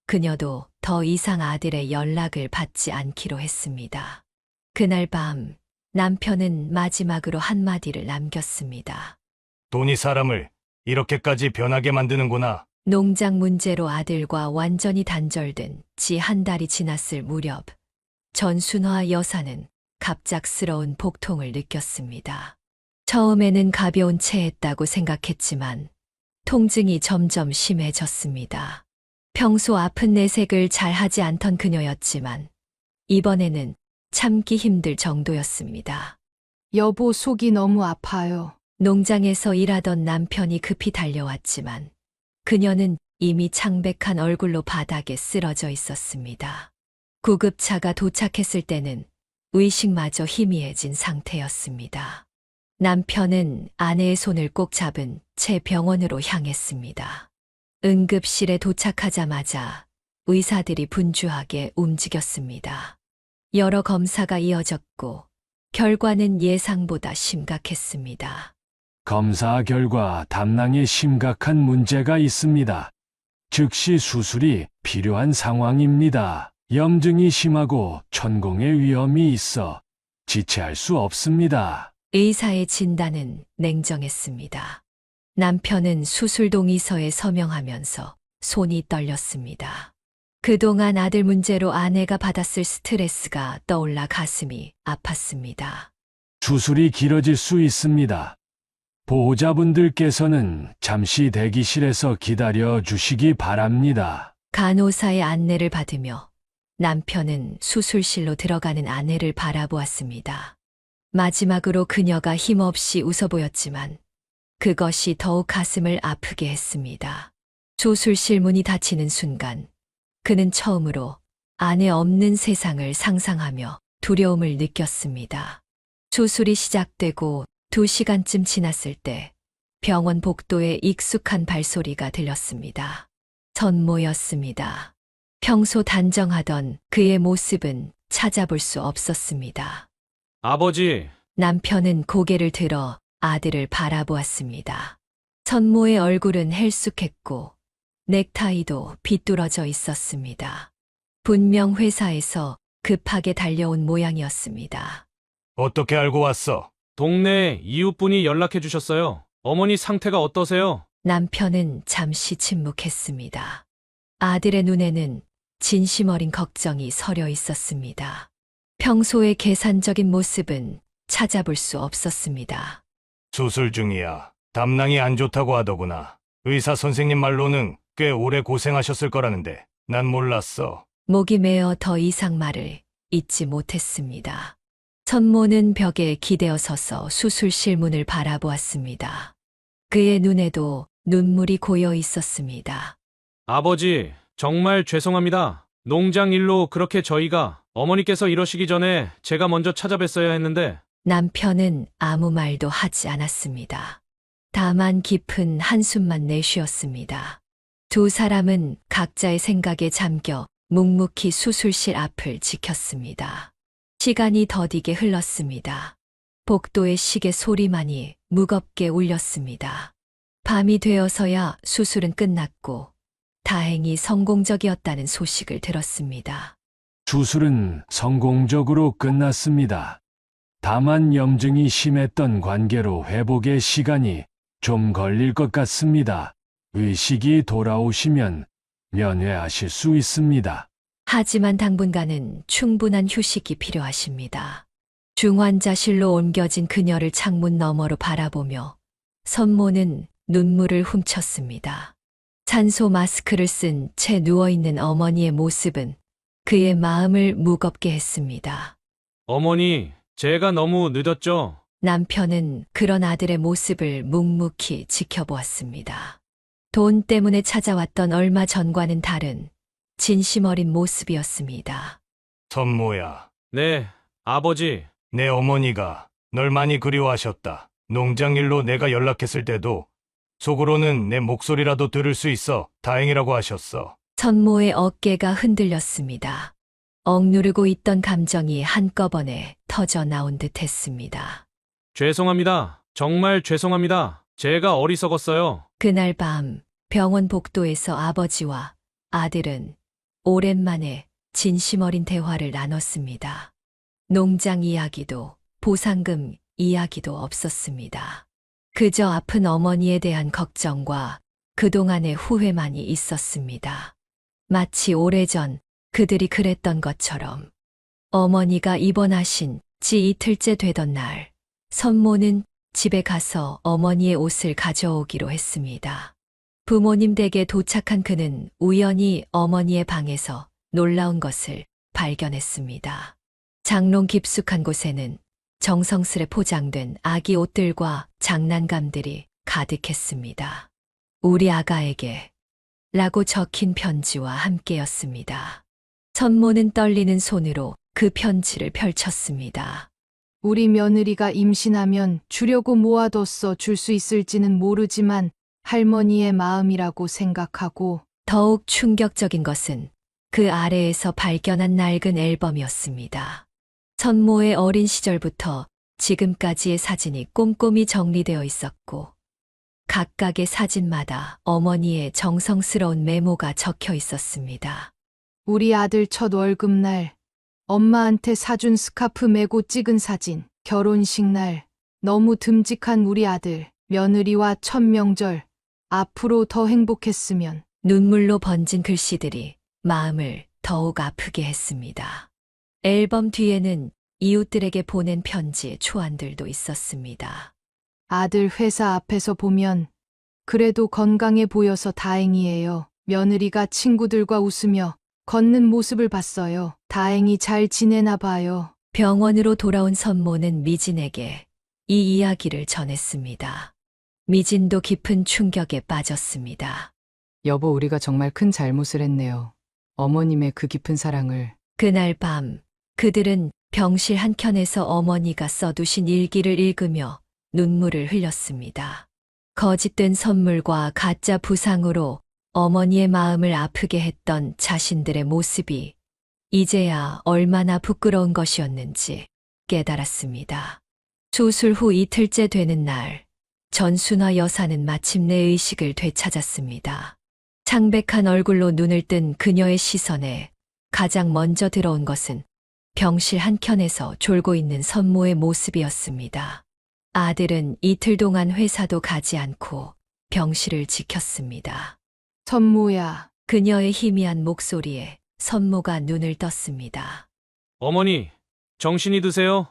그녀도 더 이상 아들의 연락을 받지 않기로 했습니다. 그날 밤 남편은 마지막으로 한마디를 남겼습니다. 돈이 사람을 이렇게까지 변하게 만드는구나. 농장 문제로 아들과 완전히 단절된 지 한 달이 지났을 무렵 전순화 여사는 갑작스러운 복통을 느꼈습니다. 처음에는 가벼운 체했다고 생각했지만 통증이 점점 심해졌습니다. 평소 아픈 내색을 잘 하지 않던 그녀였지만 이번에는 참기 힘들 정도였습니다. 여보, 속이 너무 아파요. 농장에서 일하던 남편이 급히 달려왔지만 그녀는 이미 창백한 얼굴로 바닥에 쓰러져 있었습니다. 구급차가 도착했을 때는 의식마저 희미해진 상태였습니다. 남편은 아내의 손을 꼭 잡은 채 병원으로 향했습니다. 응급실에 도착하자마자 의사들이 분주하게 움직였습니다. 여러 검사가 이어졌고 결과는 예상보다 심각했습니다. 검사 결과 담낭에 심각한 문제가 있습니다. 즉시 수술이 필요한 상황입니다. 염증이 심하고 천공의 위험이 있어 지체할 수 없습니다. 의사의 진단은 냉정했습니다. 남편은 수술 동의서에 서명하면서 손이 떨렸습니다. 그동안 아들 문제로 아내가 받았을 스트레스가 떠올라 가슴이 아팠습니다. 수술이 길어질 수 있습니다. 보호자분들께서는 잠시 대기실에서 기다려 주시기 바랍니다. 간호사의 안내를 받으며 남편은 수술실로 들어가는 아내를 바라보았습니다. 마지막으로 그녀가 힘없이 웃어 보였지만 그것이 더욱 가슴을 아프게 했습니다. 수술실 문이 닫히는 순간 그는 처음으로 아내 없는 세상을 상상하며 두려움을 느꼈습니다. 수술이 시작되고 2시간쯤 지났을 때 병원 복도에 익숙한 발소리가 들렸습니다. 전모였습니다. 평소 단정하던 그의 모습은 찾아볼 수 없었습니다. 아버지, 남편은 고개를 들어 아들을 바라보았습니다. 천모의 얼굴은 헬쑥했고 넥타이도 비뚤어져 있었습니다. 분명 회사에서 급하게 달려온 모양이었습니다. 어떻게 알고 왔어? 동네 이웃분이 연락해 주셨어요. 어머니 상태가 어떠세요? 남편은 잠시 침묵했습니다. 아들의 눈에는 진심 어린 걱정이 서려 있었습니다. 평소의 계산적인 모습은 찾아볼 수 없었습니다. 수술 중이야. 담낭이 안 좋다고 하더구나. 의사 선생님 말로는 꽤 오래 고생하셨을 거라는데 난 몰랐어. 목이 메어 더 이상 말을 잇지 못했습니다. 천모는 벽에 기대어 서서 수술실 문을 바라보았습니다. 그의 눈에도 눈물이 고여 있었습니다. 아버지, 정말 죄송합니다. 농장 일로 그렇게 저희가 어머니께서 이러시기 전에 제가 먼저 찾아뵀어야 했는데 남편은 아무 말도 하지 않았습니다. 다만 깊은 한숨만 내쉬었습니다. 두 사람은 각자의 생각에 잠겨 묵묵히 수술실 앞을 지켰습니다. 시간이 더디게 흘렀습니다. 복도의 시계 소리만이 무겁게 울렸습니다. 밤이 되어서야 수술은 끝났고 다행히 성공적이었다는 소식을 들었습니다. 수술은 성공적으로 끝났습니다. 다만 염증이 심했던 관계로 회복의 시간이 좀 걸릴 것 같습니다. 의식이 돌아오시면 면회하실 수 있습니다. 하지만 당분간은 충분한 휴식이 필요하십니다. 중환자실로 옮겨진 그녀를 창문 너머로 바라보며 선모는 눈물을 훔쳤습니다. 산소 마스크를 쓴 채 누워있는 어머니의 모습은 그의 마음을 무겁게 했습니다. 어머니, 제가 너무 늦었죠? 남편은 그런 아들의 모습을 묵묵히 지켜보았습니다. 돈 때문에 찾아왔던 얼마 전과는 다른 진심 어린 모습이었습니다. 선모야, 네, 아버지. 내 어머니가 널 많이 그리워하셨다. 농장 일로 내가 연락했을 때도 속으로는 내 목소리라도 들을 수 있어 다행이라고 하셨어. 선모의 어깨가 흔들렸습니다. 억누르고 있던 감정이 한꺼번에 터져 나온 듯 했습니다. 죄송합니다. 정말 죄송합니다. 제가 어리석었어요. 그날 밤 병원 복도에서 아버지와 아들은 오랜만에 진심 어린 대화를 나눴습니다. 농장 이야기도 보상금 이야기도 없었습니다. 그저 아픈 어머니에 대한 걱정과 그동안의 후회만이 있었습니다. 마치 오래전 그들이 그랬던 것처럼 어머니가 입원하신 지 이틀째 되던 날, 선모는 집에 가서 어머니의 옷을 가져오기로 했습니다. 부모님 댁에 도착한 그는 우연히 어머니의 방에서 놀라운 것을 발견했습니다. 장롱 깊숙한 곳에는 정성스레 포장된 아기 옷들과 장난감들이 가득했습니다. 우리 아가에게 라고 적힌 편지와 함께였습니다. 선모는 떨리는 손으로 그 편지를 펼쳤습니다. 우리 며느리가 임신하면 주려고 모아뒀어 줄 수 있을지는 모르지만 할머니의 마음이라고 생각하고 더욱 충격적인 것은 그 아래에서 발견한 낡은 앨범이었습니다. 선모의 어린 시절부터 지금까지의 사진이 꼼꼼히 정리되어 있었고 각각의 사진마다 어머니의 정성스러운 메모가 적혀 있었습니다. 우리 아들 첫 월급날 엄마한테 사준 스카프 메고 찍은 사진, 결혼식 날 너무 듬직한 우리 아들, 며느리와 첫 명절, 앞으로 더 행복했으면. 눈물로 번진 글씨들이 마음을 더욱 아프게 했습니다. 앨범 뒤에는 이웃들에게 보낸 편지의 초안들도 있었습니다. 아들 회사 앞에서 보면 그래도 건강해 보여서 다행이에요. 며느리가 친구들과 웃으며 걷는 모습을 봤어요. 다행히 잘 지내나 봐요. 병원으로 돌아온 선모는 미진에게 이 이야기를 전했습니다. 미진도 깊은 충격에 빠졌습니다. 여보, 우리가 정말 큰 잘못을 했네요. 어머님의 그 깊은 사랑을. 그날 밤 그들은 병실 한켠에서 어머니가 써두신 일기를 읽으며 눈물을 흘렸습니다. 거짓된 선물과 가짜 부상으로 어머니의 마음을 아프게 했던 자신들의 모습이 이제야 얼마나 부끄러운 것이었는지 깨달았습니다. 수술 후 이틀째 되는 날, 전순화 여사는 마침내 의식을 되찾았습니다. 창백한 얼굴로 눈을 뜬 그녀의 시선에 가장 먼저 들어온 것은 병실 한켠에서 졸고 있는 선모의 모습이었습니다. 아들은 이틀 동안 회사도 가지 않고 병실을 지켰습니다. 선모야, 그녀의 희미한 목소리에 선모가 눈을 떴습니다. 어머니, 정신이 드세요?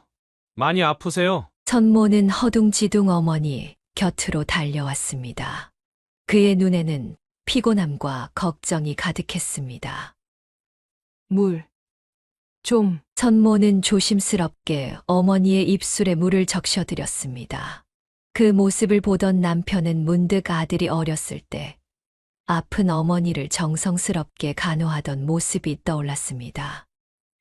많이 아프세요? 선모는 허둥지둥 어머니 곁으로 달려왔습니다. 그의 눈에는 피곤함과 걱정이 가득했습니다. 물. 좀. 선모는 조심스럽게 어머니의 입술에 물을 적셔드렸습니다. 그 모습을 보던 남편은 문득 아들이 어렸을 때 아픈 어머니를 정성스럽게 간호하던 모습이 떠올랐습니다.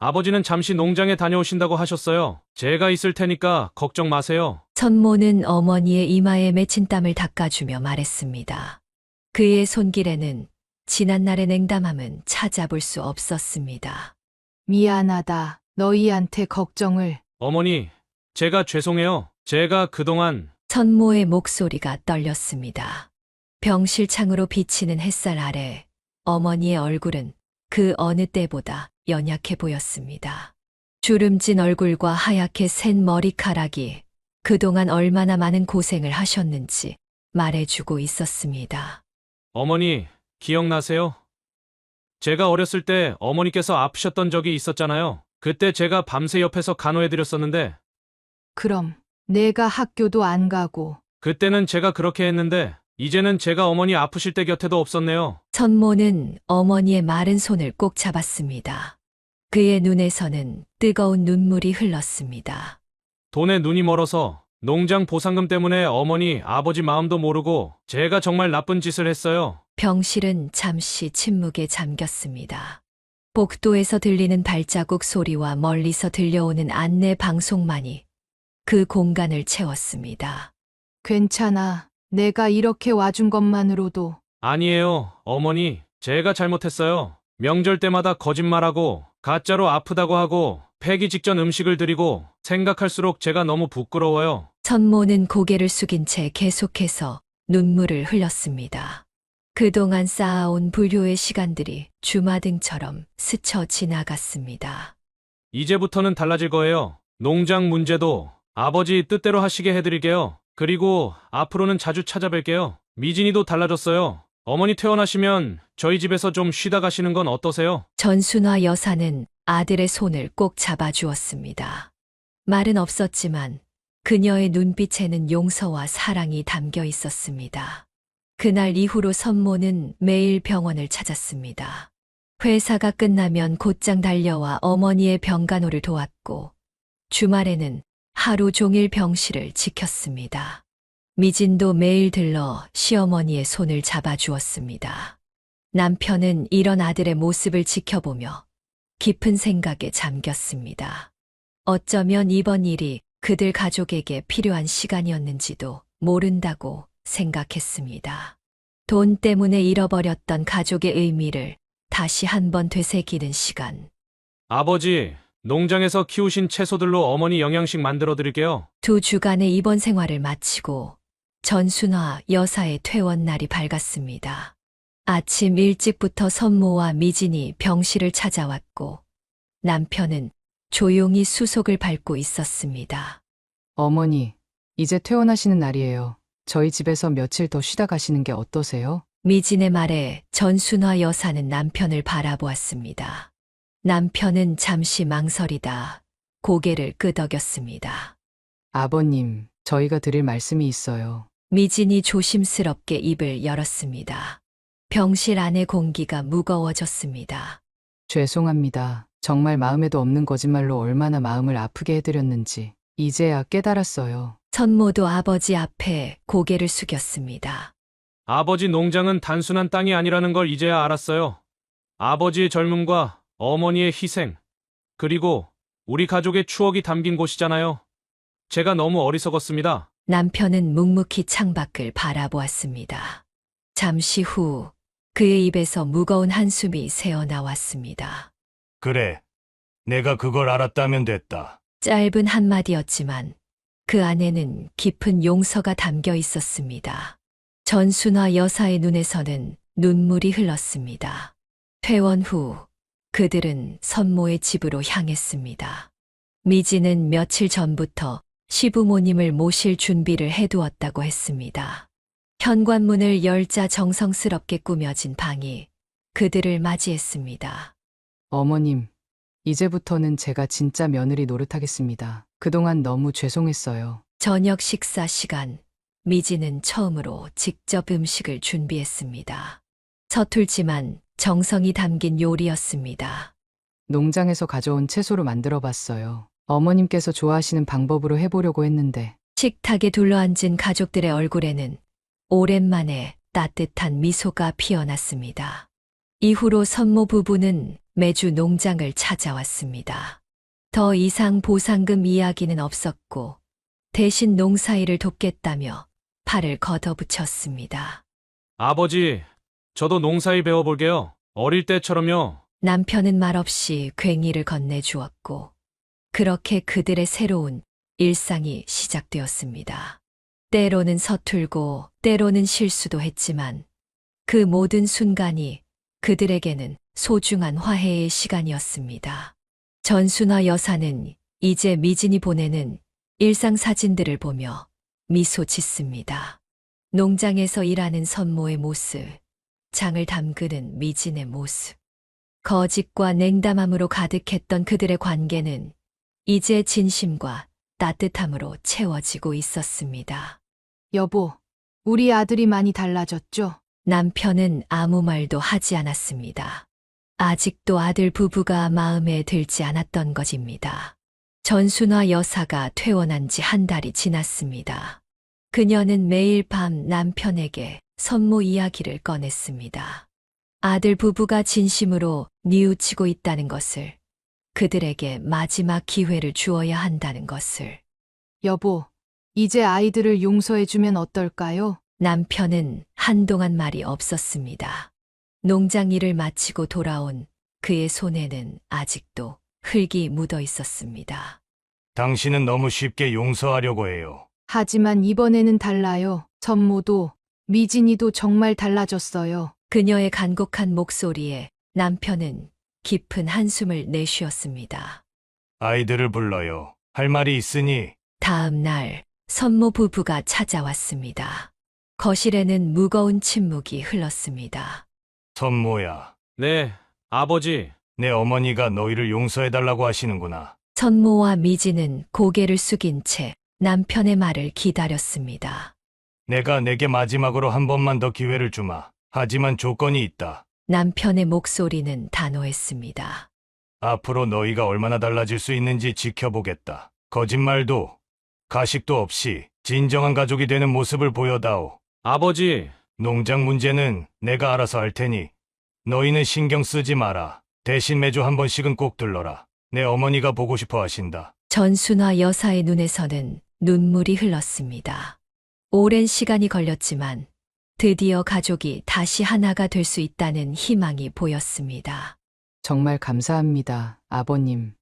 아버지는 잠시 농장에 다녀오신다고 하셨어요. 제가 있을 테니까 걱정 마세요. 선모는 어머니의 이마에 맺힌 땀을 닦아주며 말했습니다. 그의 손길에는 지난날의 냉담함은 찾아볼 수 없었습니다. 미안하다. 너희한테 걱정을. 어머니, 제가 죄송해요. 제가 그동안 천모의 목소리가 떨렸습니다. 병실창으로 비치는 햇살 아래 어머니의 얼굴은 그 어느 때보다 연약해 보였습니다. 주름진 얼굴과 하얗게 샌 머리카락이 그동안 얼마나 많은 고생을 하셨는지 말해주고 있었습니다. 어머니 기억나세요? 제가 어렸을 때 어머니께서 아프셨던 적이 있었잖아요. 그때 제가 밤새 옆에서 간호해드렸었는데 그럼 내가 학교도 안 가고 그때는 제가 그렇게 했는데 이제는 제가 어머니 아프실 때 곁에도 없었네요. 천모는 어머니의 마른 손을 꼭 잡았습니다. 그의 눈에서는 뜨거운 눈물이 흘렀습니다. 돈에 눈이 멀어서 농장 보상금 때문에 어머니, 아버지 마음도 모르고 제가 정말 나쁜 짓을 했어요. 병실은 잠시 침묵에 잠겼습니다. 복도에서 들리는 발자국 소리와 멀리서 들려오는 안내 방송만이 그 공간을 채웠습니다. 괜찮아. 내가 이렇게 와준 것만으로도 아니에요, 어머니. 제가 잘못했어요. 명절 때마다 거짓말하고 가짜로 아프다고 하고 폐기 직전 음식을 드리고 생각할수록 제가 너무 부끄러워요. 천모는 고개를 숙인 채 계속해서 눈물을 흘렸습니다. 그동안 쌓아온 불효의 시간들이 주마등처럼 스쳐 지나갔습니다. 이제부터는 달라질 거예요. 농장 문제도 아버지 뜻대로 하시게 해드릴게요. 그리고 앞으로는 자주 찾아뵐게요. 미진이도 달라졌어요. 어머니 퇴원하시면 저희 집에서 좀 쉬다 가시는 건 어떠세요? 전순화 여사는 아들의 손을 꼭 잡아주었습니다. 말은 없었지만 그녀의 눈빛에는 용서와 사랑이 담겨 있었습니다. 그날 이후로 선모는 매일 병원을 찾았습니다. 회사가 끝나면 곧장 달려와 어머니의 병간호를 도왔고 주말에는 하루 종일 병실을 지켰습니다. 미진도 매일 들러 시어머니의 손을 잡아주었습니다. 남편은 이런 아들의 모습을 지켜보며 깊은 생각에 잠겼습니다. 어쩌면 이번 일이 그들 가족에게 필요한 시간이었는지도 모른다고 생각했습니다. 돈 때문에 잃어버렸던 가족의 의미를 다시 한번 되새기는 시간. 아버지, 농장에서 키우신 채소들로 어머니 영양식 만들어 드릴게요. 2주간의 입원 생활을 마치고 전순화 여사의 퇴원 날이 밝았습니다. 아침 일찍부터 선모와 미진이 병실을 찾아왔고 남편은 조용히 수속을 밟고 있었습니다. 어머니, 이제 퇴원하시는 날이에요. 저희 집에서 며칠 더 쉬다 가시는 게 어떠세요? 미진의 말에 전순화 여사는 남편을 바라보았습니다. 남편은 잠시 망설이다 고개를 끄덕였습니다. 아버님, 저희가 드릴 말씀이 있어요. 미진이 조심스럽게 입을 열었습니다. 병실 안의 공기가 무거워졌습니다. 죄송합니다. 정말 마음에도 없는 거짓말로 얼마나 마음을 아프게 해드렸는지 이제야 깨달았어요. 천모도 아버지 앞에 고개를 숙였습니다. 아버지 농장은 단순한 땅이 아니라는 걸 이제야 알았어요. 아버지의 젊음과 어머니의 희생, 그리고 우리 가족의 추억이 담긴 곳이잖아요. 제가 너무 어리석었습니다. 남편은 묵묵히 창밖을 바라보았습니다. 잠시 후 그의 입에서 무거운 한숨이 새어나왔습니다. 그래. 내가 그걸 알았다면 됐다. 짧은 한마디였지만 그 안에는 깊은 용서가 담겨 있었습니다. 전순화 여사의 눈에서는 눈물이 흘렀습니다. 퇴원 후 그들은 선모의 집으로 향했습니다. 미지는 며칠 전부터 시부모님을 모실 준비를 해두었다고 했습니다. 현관문을 열자 정성스럽게 꾸며진 방이 그들을 맞이했습니다. 어머님, 이제부터는 제가 진짜 며느리 노릇하겠습니다. 그동안 너무 죄송했어요. 저녁 식사 시간, 미지는 처음으로 직접 음식을 준비했습니다. 서툴지만 정성이 담긴 요리였습니다. 농장에서 가져온 채소로 만들어 봤어요. 어머님께서 좋아하시는 방법으로 해보려고 했는데 식탁에 둘러앉은 가족들의 얼굴에는 오랜만에 따뜻한 미소가 피어났습니다. 이후로 선모 부부는 매주 농장을 찾아왔습니다. 더 이상 보상금 이야기는 없었고 대신 농사일을 돕겠다며 팔을 걷어붙였습니다. 아버지, 저도 농사일 배워볼게요. 어릴 때처럼요. 남편은 말없이 괭이를 건네주었고 그렇게 그들의 새로운 일상이 시작되었습니다. 때로는 서툴고 때로는 실수도 했지만 그 모든 순간이 그들에게는 소중한 화해의 시간이었습니다. 전순화 여사는 이제 미진이 보내는 일상 사진들을 보며 미소 짓습니다. 농장에서 일하는 선모의 모습, 장을 담그는 미진의 모습, 거짓과 냉담함으로 가득했던 그들의 관계는 이제 진심과 따뜻함으로 채워지고 있었습니다. 여보, 우리 아들이 많이 달라졌죠? 남편은 아무 말도 하지 않았습니다. 아직도 아들 부부가 마음에 들지 않았던 것입니다. 전순화 여사가 퇴원한 지 한 달이 지났습니다. 그녀는 매일 밤 남편에게 선모 이야기를 꺼냈습니다. 아들 부부가 진심으로 뉘우치고 있다는 것을, 그들에게 마지막 기회를 주어야 한다는 것을. 여보, 이제 아이들을 용서해주면 어떨까요? 남편은 한동안 말이 없었습니다. 농장 일을 마치고 돌아온 그의 손에는 아직도 흙이 묻어 있었습니다. 당신은 너무 쉽게 용서하려고 해요. 하지만 이번에는 달라요. 선모도, 미진이도 정말 달라졌어요. 그녀의 간곡한 목소리에 남편은 깊은 한숨을 내쉬었습니다. 아이들을 불러요. 할 말이 있으니. 다음 날 선모 부부가 찾아왔습니다. 거실에는 무거운 침묵이 흘렀습니다. 선모야, 네, 아버지. 내 어머니가 너희를 용서해달라고 하시는구나. 선모와 미진은 고개를 숙인 채 남편의 말을 기다렸습니다. 내가 내게 마지막으로 한 번만 더 기회를 주마. 하지만 조건이 있다. 남편의 목소리는 단호했습니다. 앞으로 너희가 얼마나 달라질 수 있는지 지켜보겠다. 거짓말도 가식도 없이 진정한 가족이 되는 모습을 보여다오. 아버지, 농장 문제는 내가 알아서 할 테니 너희는 신경 쓰지 마라. 대신 매주 한 번씩은 꼭 들러라. 내 어머니가 보고 싶어 하신다. 전순화 여사의 눈에서는 눈물이 흘렀습니다. 오랜 시간이 걸렸지만 드디어 가족이 다시 하나가 될 수 있다는 희망이 보였습니다. 정말 감사합니다, 아버님.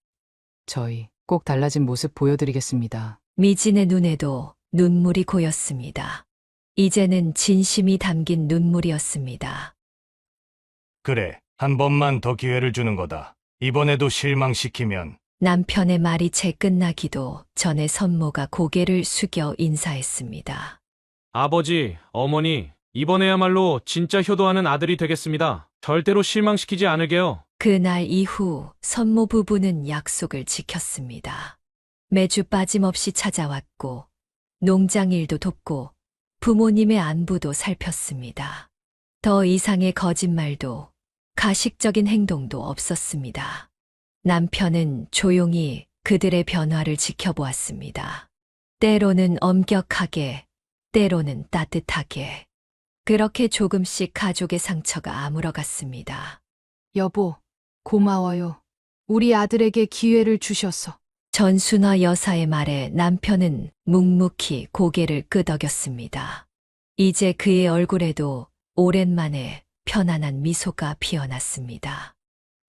저희 꼭 달라진 모습 보여드리겠습니다. 미진의 눈에도 눈물이 고였습니다. 이제는 진심이 담긴 눈물이었습니다. 그래, 한 번만 더 기회를 주는 거다. 이번에도 실망시키면. 남편의 말이 채 끝나기도 전에 선모가 고개를 숙여 인사했습니다. 아버지, 어머니, 이번에야말로 진짜 효도하는 아들이 되겠습니다. 절대로 실망시키지 않을게요. 그날 이후 선모 부부는 약속을 지켰습니다. 매주 빠짐없이 찾아왔고 농장 일도 돕고 부모님의 안부도 살폈습니다. 더 이상의 거짓말도 가식적인 행동도 없었습니다. 남편은 조용히 그들의 변화를 지켜보았습니다. 때로는 엄격하게, 때로는 따뜻하게. 그렇게 조금씩 가족의 상처가 아물어갔습니다. 여보, 고마워요. 우리 아들에게 기회를 주셔서. 전순화 여사의 말에 남편은 묵묵히 고개를 끄덕였습니다. 이제 그의 얼굴에도 오랜만에 편안한 미소가 피어났습니다.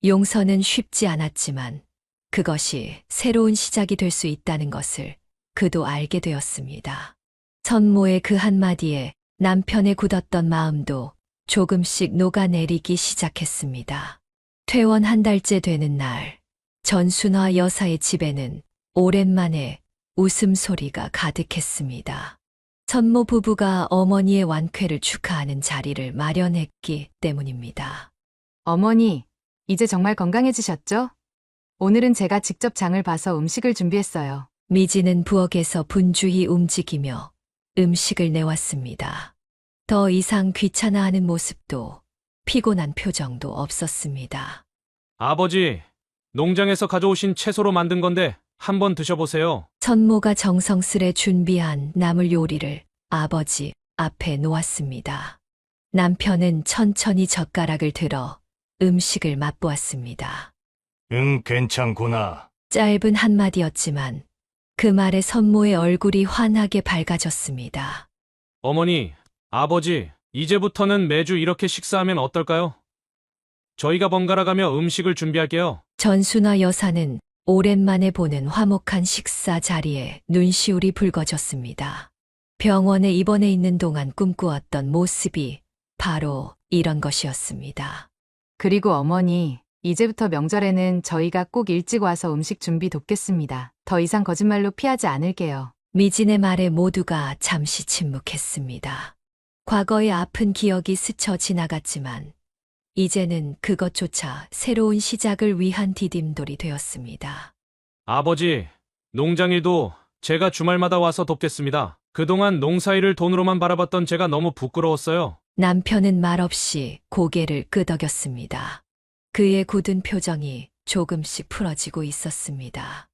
용서는 쉽지 않았지만 그것이 새로운 시작이 될 수 있다는 것을 그도 알게 되었습니다. 선모의 그 한마디에 남편의 굳었던 마음도 조금씩 녹아내리기 시작했습니다. 퇴원 한 달째 되는 날, 전순화 여사의 집에는 오랜만에 웃음소리가 가득했습니다. 선모 부부가 어머니의 완쾌를 축하하는 자리를 마련했기 때문입니다. 어머니, 이제 정말 건강해지셨죠? 오늘은 제가 직접 장을 봐서 음식을 준비했어요. 미지는 부엌에서 분주히 움직이며 음식을 내왔습니다. 더 이상 귀찮아하는 모습도 피곤한 표정도 없었습니다. 아버지, 농장에서 가져오신 채소로 만든 건데 한번 드셔보세요. 선모가 정성스레 준비한 나물 요리를 아버지 앞에 놓았습니다. 남편은 천천히 젓가락을 들어 음식을 맛보았습니다. 응, 괜찮구나. 짧은 한마디였지만 그 말에 선모의 얼굴이 환하게 밝아졌습니다. 어머니, 아버지, 이제부터는 매주 이렇게 식사하면 어떨까요? 저희가 번갈아가며 음식을 준비할게요. 전순화 여사는 오랜만에 보는 화목한 식사 자리에 눈시울이 붉어졌습니다. 병원에 입원해 있는 동안 꿈꾸었던 모습이 바로 이런 것이었습니다. 그리고 어머니, 이제부터 명절에는 저희가 꼭 일찍 와서 음식 준비 돕겠습니다. 더 이상 거짓말로 피하지 않을게요. 미진의 말에 모두가 잠시 침묵했습니다. 과거의 아픈 기억이 스쳐 지나갔지만 이제는 그것조차 새로운 시작을 위한 디딤돌이 되었습니다. 아버지, 농장일도 제가 주말마다 와서 돕겠습니다. 그동안 농사일을 돈으로만 바라봤던 제가 너무 부끄러웠어요. 남편은 말없이 고개를 끄덕였습니다. 그의 굳은 표정이 조금씩 풀어지고 있었습니다.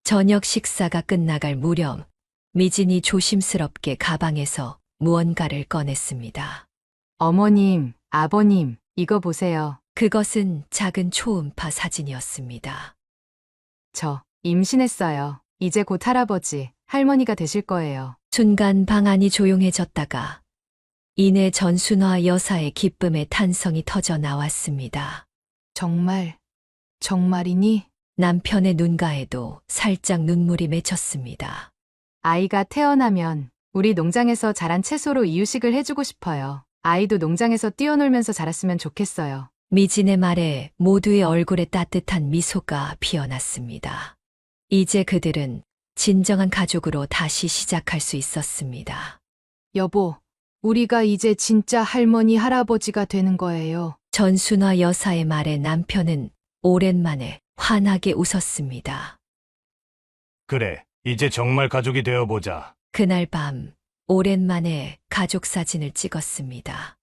저녁 식사가 끝나갈 무렵 미진이 조심스럽게 가방에서 무언가를 꺼냈습니다. 어머님, 아버님, 이거 보세요. 그것은 작은 초음파 사진이었습니다. 저 임신했어요. 이제 곧 할아버지, 할머니가 되실 거예요. 순간 방 안이 조용해졌다가 이내 전순화 여사의 기쁨의 탄성이 터져 나왔습니다. 정말이니? 남편의 눈가에도 살짝 눈물이 맺혔습니다. 아이가 태어나면 우리 농장에서 자란 채소로 이유식을 해주고 싶어요. 아이도 농장에서 뛰어놀면서 자랐으면 좋겠어요. 미진의 말에 모두의 얼굴에 따뜻한 미소가 피어났습니다. 이제 그들은 진정한 가족으로 다시 시작할 수 있었습니다. 여보, 우리가 이제 진짜 할머니, 할아버지가 되는 거예요. 전순화 여사의 말에 남편은 오랜만에 환하게 웃었습니다. 그래, 이제 정말 가족이 되어보자. 그날 밤 오랜만에 가족 사진을 찍었습니다.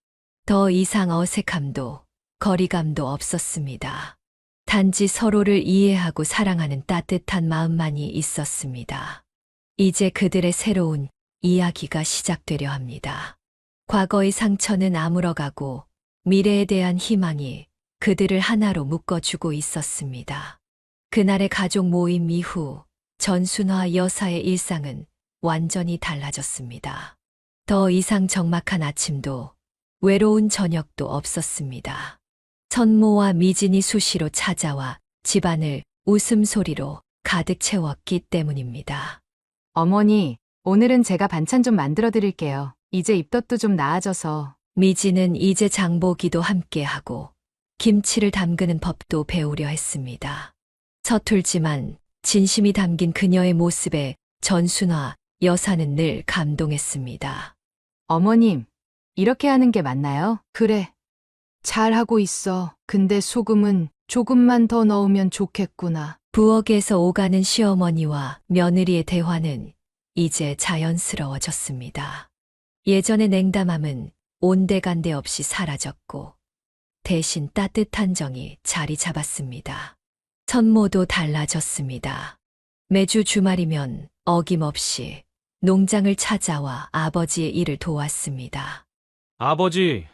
더 이상 어색함도 거리감도 없었습니다. 단지 서로를 이해하고 사랑하는 따뜻한 마음만이 있었습니다. 이제 그들의 새로운 이야기가 시작되려 합니다. 과거의 상처는 아물어가고 미래에 대한 희망이 그들을 하나로 묶어주고 있었습니다. 그날의 가족 모임 이후 전순화 여사의 일상은 완전히 달라졌습니다. 더 이상 적막한 아침도 외로운 저녁도 없었습니다. 선모와 미진이 수시로 찾아와 집안을 웃음소리로 가득 채웠기 때문입니다. 어머니, 오늘은 제가 반찬 좀 만들어 드릴게요. 이제 입덧도 좀 나아져서. 미진은 이제 장보기도 함께하고 김치를 담그는 법도 배우려 했습니다. 서툴지만 진심이 담긴 그녀의 모습에 전순화 여사는 늘 감동했습니다. 어머님, 이렇게 하는 게 맞나요? 그래. 잘하고 있어. 근데 소금은 조금만 더 넣으면 좋겠구나. 부엌에서 오가는 시어머니와 며느리의 대화는 이제 자연스러워졌습니다. 예전의 냉담함은 온데간데 없이 사라졌고 대신 따뜻한 정이 자리 잡았습니다. 선모도 달라졌습니다. 매주 주말이면 어김없이 농장을 찾아와 아버지의 일을 도왔습니다. 아버지,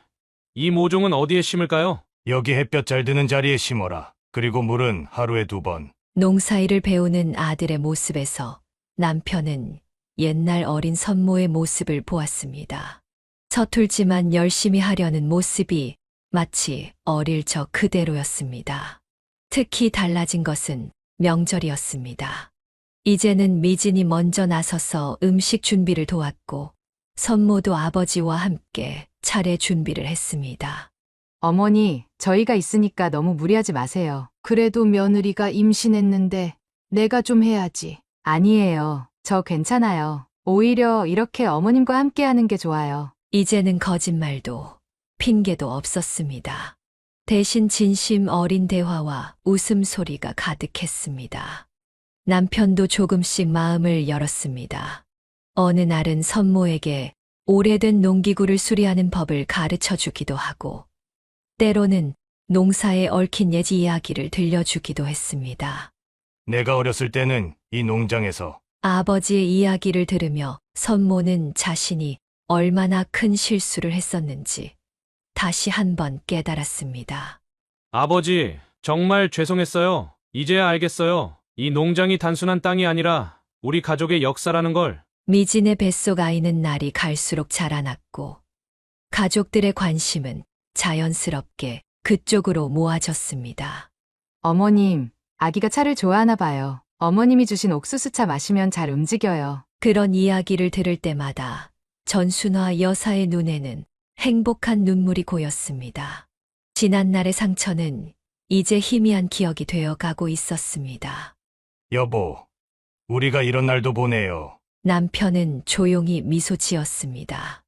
이 모종은 어디에 심을까요? 여기 햇볕 잘 드는 자리에 심어라. 그리고 물은 하루에 2번. 농사일을 배우는 아들의 모습에서 남편은 옛날 어린 선모의 모습을 보았습니다. 서툴지만 열심히 하려는 모습이 마치 어릴 적 그대로였습니다. 특히 달라진 것은 명절이었습니다. 이제는 미진이 먼저 나서서 음식 준비를 도왔고 선모도 아버지와 함께 차례 준비를 했습니다. 어머니, 저희가 있으니까 너무 무리하지 마세요. 그래도 며느리가 임신했는데 내가 좀 해야지. 아니에요. 저 괜찮아요. 오히려 이렇게 어머님과 함께 하는 게 좋아요. 이제는 거짓말도 핑계도 없었습니다. 대신 진심 어린 대화와 웃음소리가 가득했습니다. 남편도 조금씩 마음을 열었습니다. 어느 날은 선모에게 오래된 농기구를 수리하는 법을 가르쳐 주기도 하고, 때로는 농사에 얽힌 옛 이야기를 들려주기도 했습니다. 내가 어렸을 때는 이 농장에서 아버지의 이야기를 들으며 선모는 자신이 얼마나 큰 실수를 했었는지 다시 한번 깨달았습니다. 아버지, 정말 죄송했어요. 이제야 알겠어요. 이 농장이 단순한 땅이 아니라 우리 가족의 역사라는 걸. 미진의 뱃속 아이는 날이 갈수록 자라났고 가족들의 관심은 자연스럽게 그쪽으로 모아졌습니다. 어머님, 아기가 차를 좋아하나 봐요. 어머님이 주신 옥수수차 마시면 잘 움직여요. 그런 이야기를 들을 때마다 전순화 여사의 눈에는 행복한 눈물이 고였습니다. 지난날의 상처는 이제 희미한 기억이 되어 가고 있었습니다. 여보, 우리가 이런 날도 보내요. 남편은 조용히 미소 지었습니다.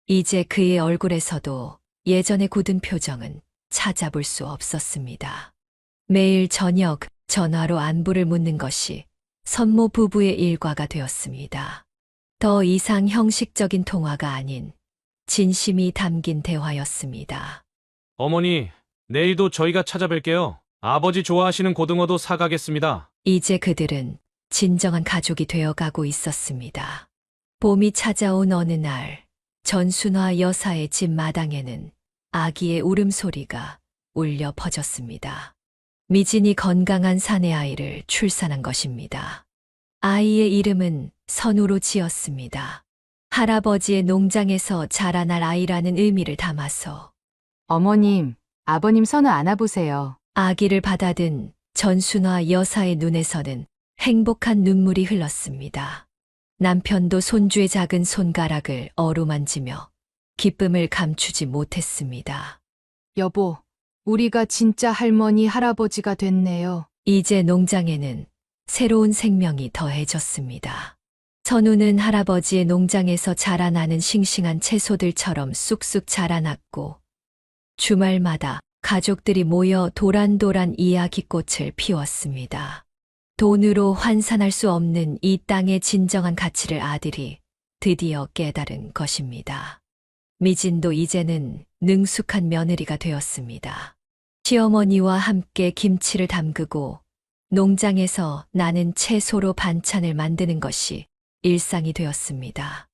이제 그의 얼굴에서도 예전의 굳은 표정은 찾아볼 수 없었습니다. 매일 저녁 전화로 안부를 묻는 것이 선모 부부의 일과가 되었습니다. 더 이상 형식적인 통화가 아닌 진심이 담긴 대화였습니다. 어머니, 내일도 저희가 찾아뵐게요. 아버지 좋아하시는 고등어도 사가겠습니다. 이제 그들은 진정한 가족이 되어가고 있었습니다. 봄이 찾아온 어느 날, 전순화 여사의 집 마당에는 아기의 울음소리가 울려 퍼졌습니다. 미진이 건강한 사내 아이를 출산한 것입니다. 아이의 이름은 선우로 지었습니다. 할아버지의 농장에서 자라날 아이라는 의미를 담아서 어머님, 아버님 선우 안아보세요. 아기를 받아든 전순화 여사의 눈에서는 행복한 눈물이 흘렀습니다. 남편도 손주의 작은 손가락을 어루만지며 기쁨을 감추지 못했습니다. 여보, 우리가 진짜 할머니, 할아버지가 됐네요. 이제 농장에는 새로운 생명이 더해졌습니다. 선우는 할아버지의 농장에서 자라나는 싱싱한 채소들처럼 쑥쑥 자라났고, 주말마다 가족들이 모여 도란도란 이야기꽃을 피웠습니다. 돈으로 환산할 수 없는 이 땅의 진정한 가치를 아들이 드디어 깨달은 것입니다. 미진도 이제는 능숙한 며느리가 되었습니다. 시어머니와 함께 김치를 담그고 농장에서 나는 채소로 반찬을 만드는 것이 일상이 되었습니다.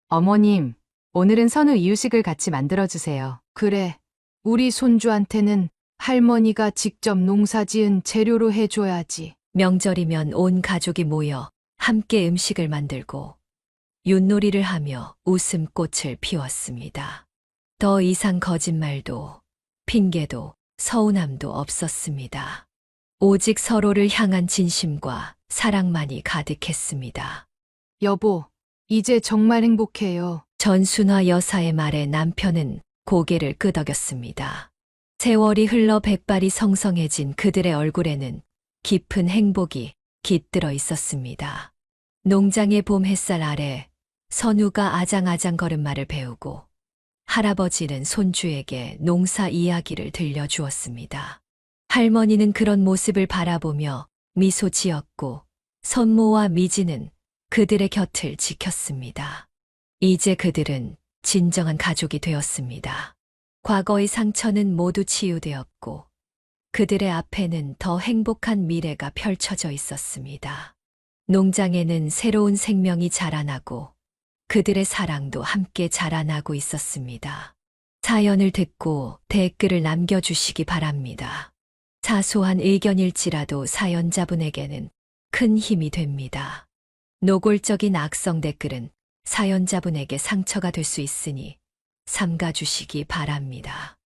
어머님, 오늘은 선우 이유식을 같이 만들어주세요. 그래, 우리 손주한테는 할머니가 직접 농사 지은 재료로 해줘야지. 명절이면 온 가족이 모여 함께 음식을 만들고 윷놀이를 하며 웃음꽃을 피웠습니다. 더 이상 거짓말도 핑계도 서운함도 없었습니다. 오직 서로를 향한 진심과 사랑만이 가득했습니다. 여보, 이제 정말 행복해요. 전순화 여사의 말에 남편은 고개를 끄덕였습니다. 세월이 흘러 백발이 성성해진 그들의 얼굴에는 깊은 행복이 깃들어 있었습니다. 농장의 봄 햇살 아래 선우가 아장아장 걸음마를 배우고 할아버지는 손주에게 농사 이야기를 들려주었습니다. 할머니는 그런 모습을 바라보며 미소 지었고 선모와 미진은 그들의 곁을 지켰습니다. 이제 그들은 진정한 가족이 되었습니다. 과거의 상처는 모두 치유되었고 그들의 앞에는 더 행복한 미래가 펼쳐져 있었습니다. 농장에는 새로운 생명이 자라나고 그들의 사랑도 함께 자라나고 있었습니다. 사연을 듣고 댓글을 남겨주시기 바랍니다. 사소한 의견일지라도 사연자분에게는 큰 힘이 됩니다. 노골적인 악성 댓글은 사연자분에게 상처가 될 수 있으니 삼가주시기 바랍니다.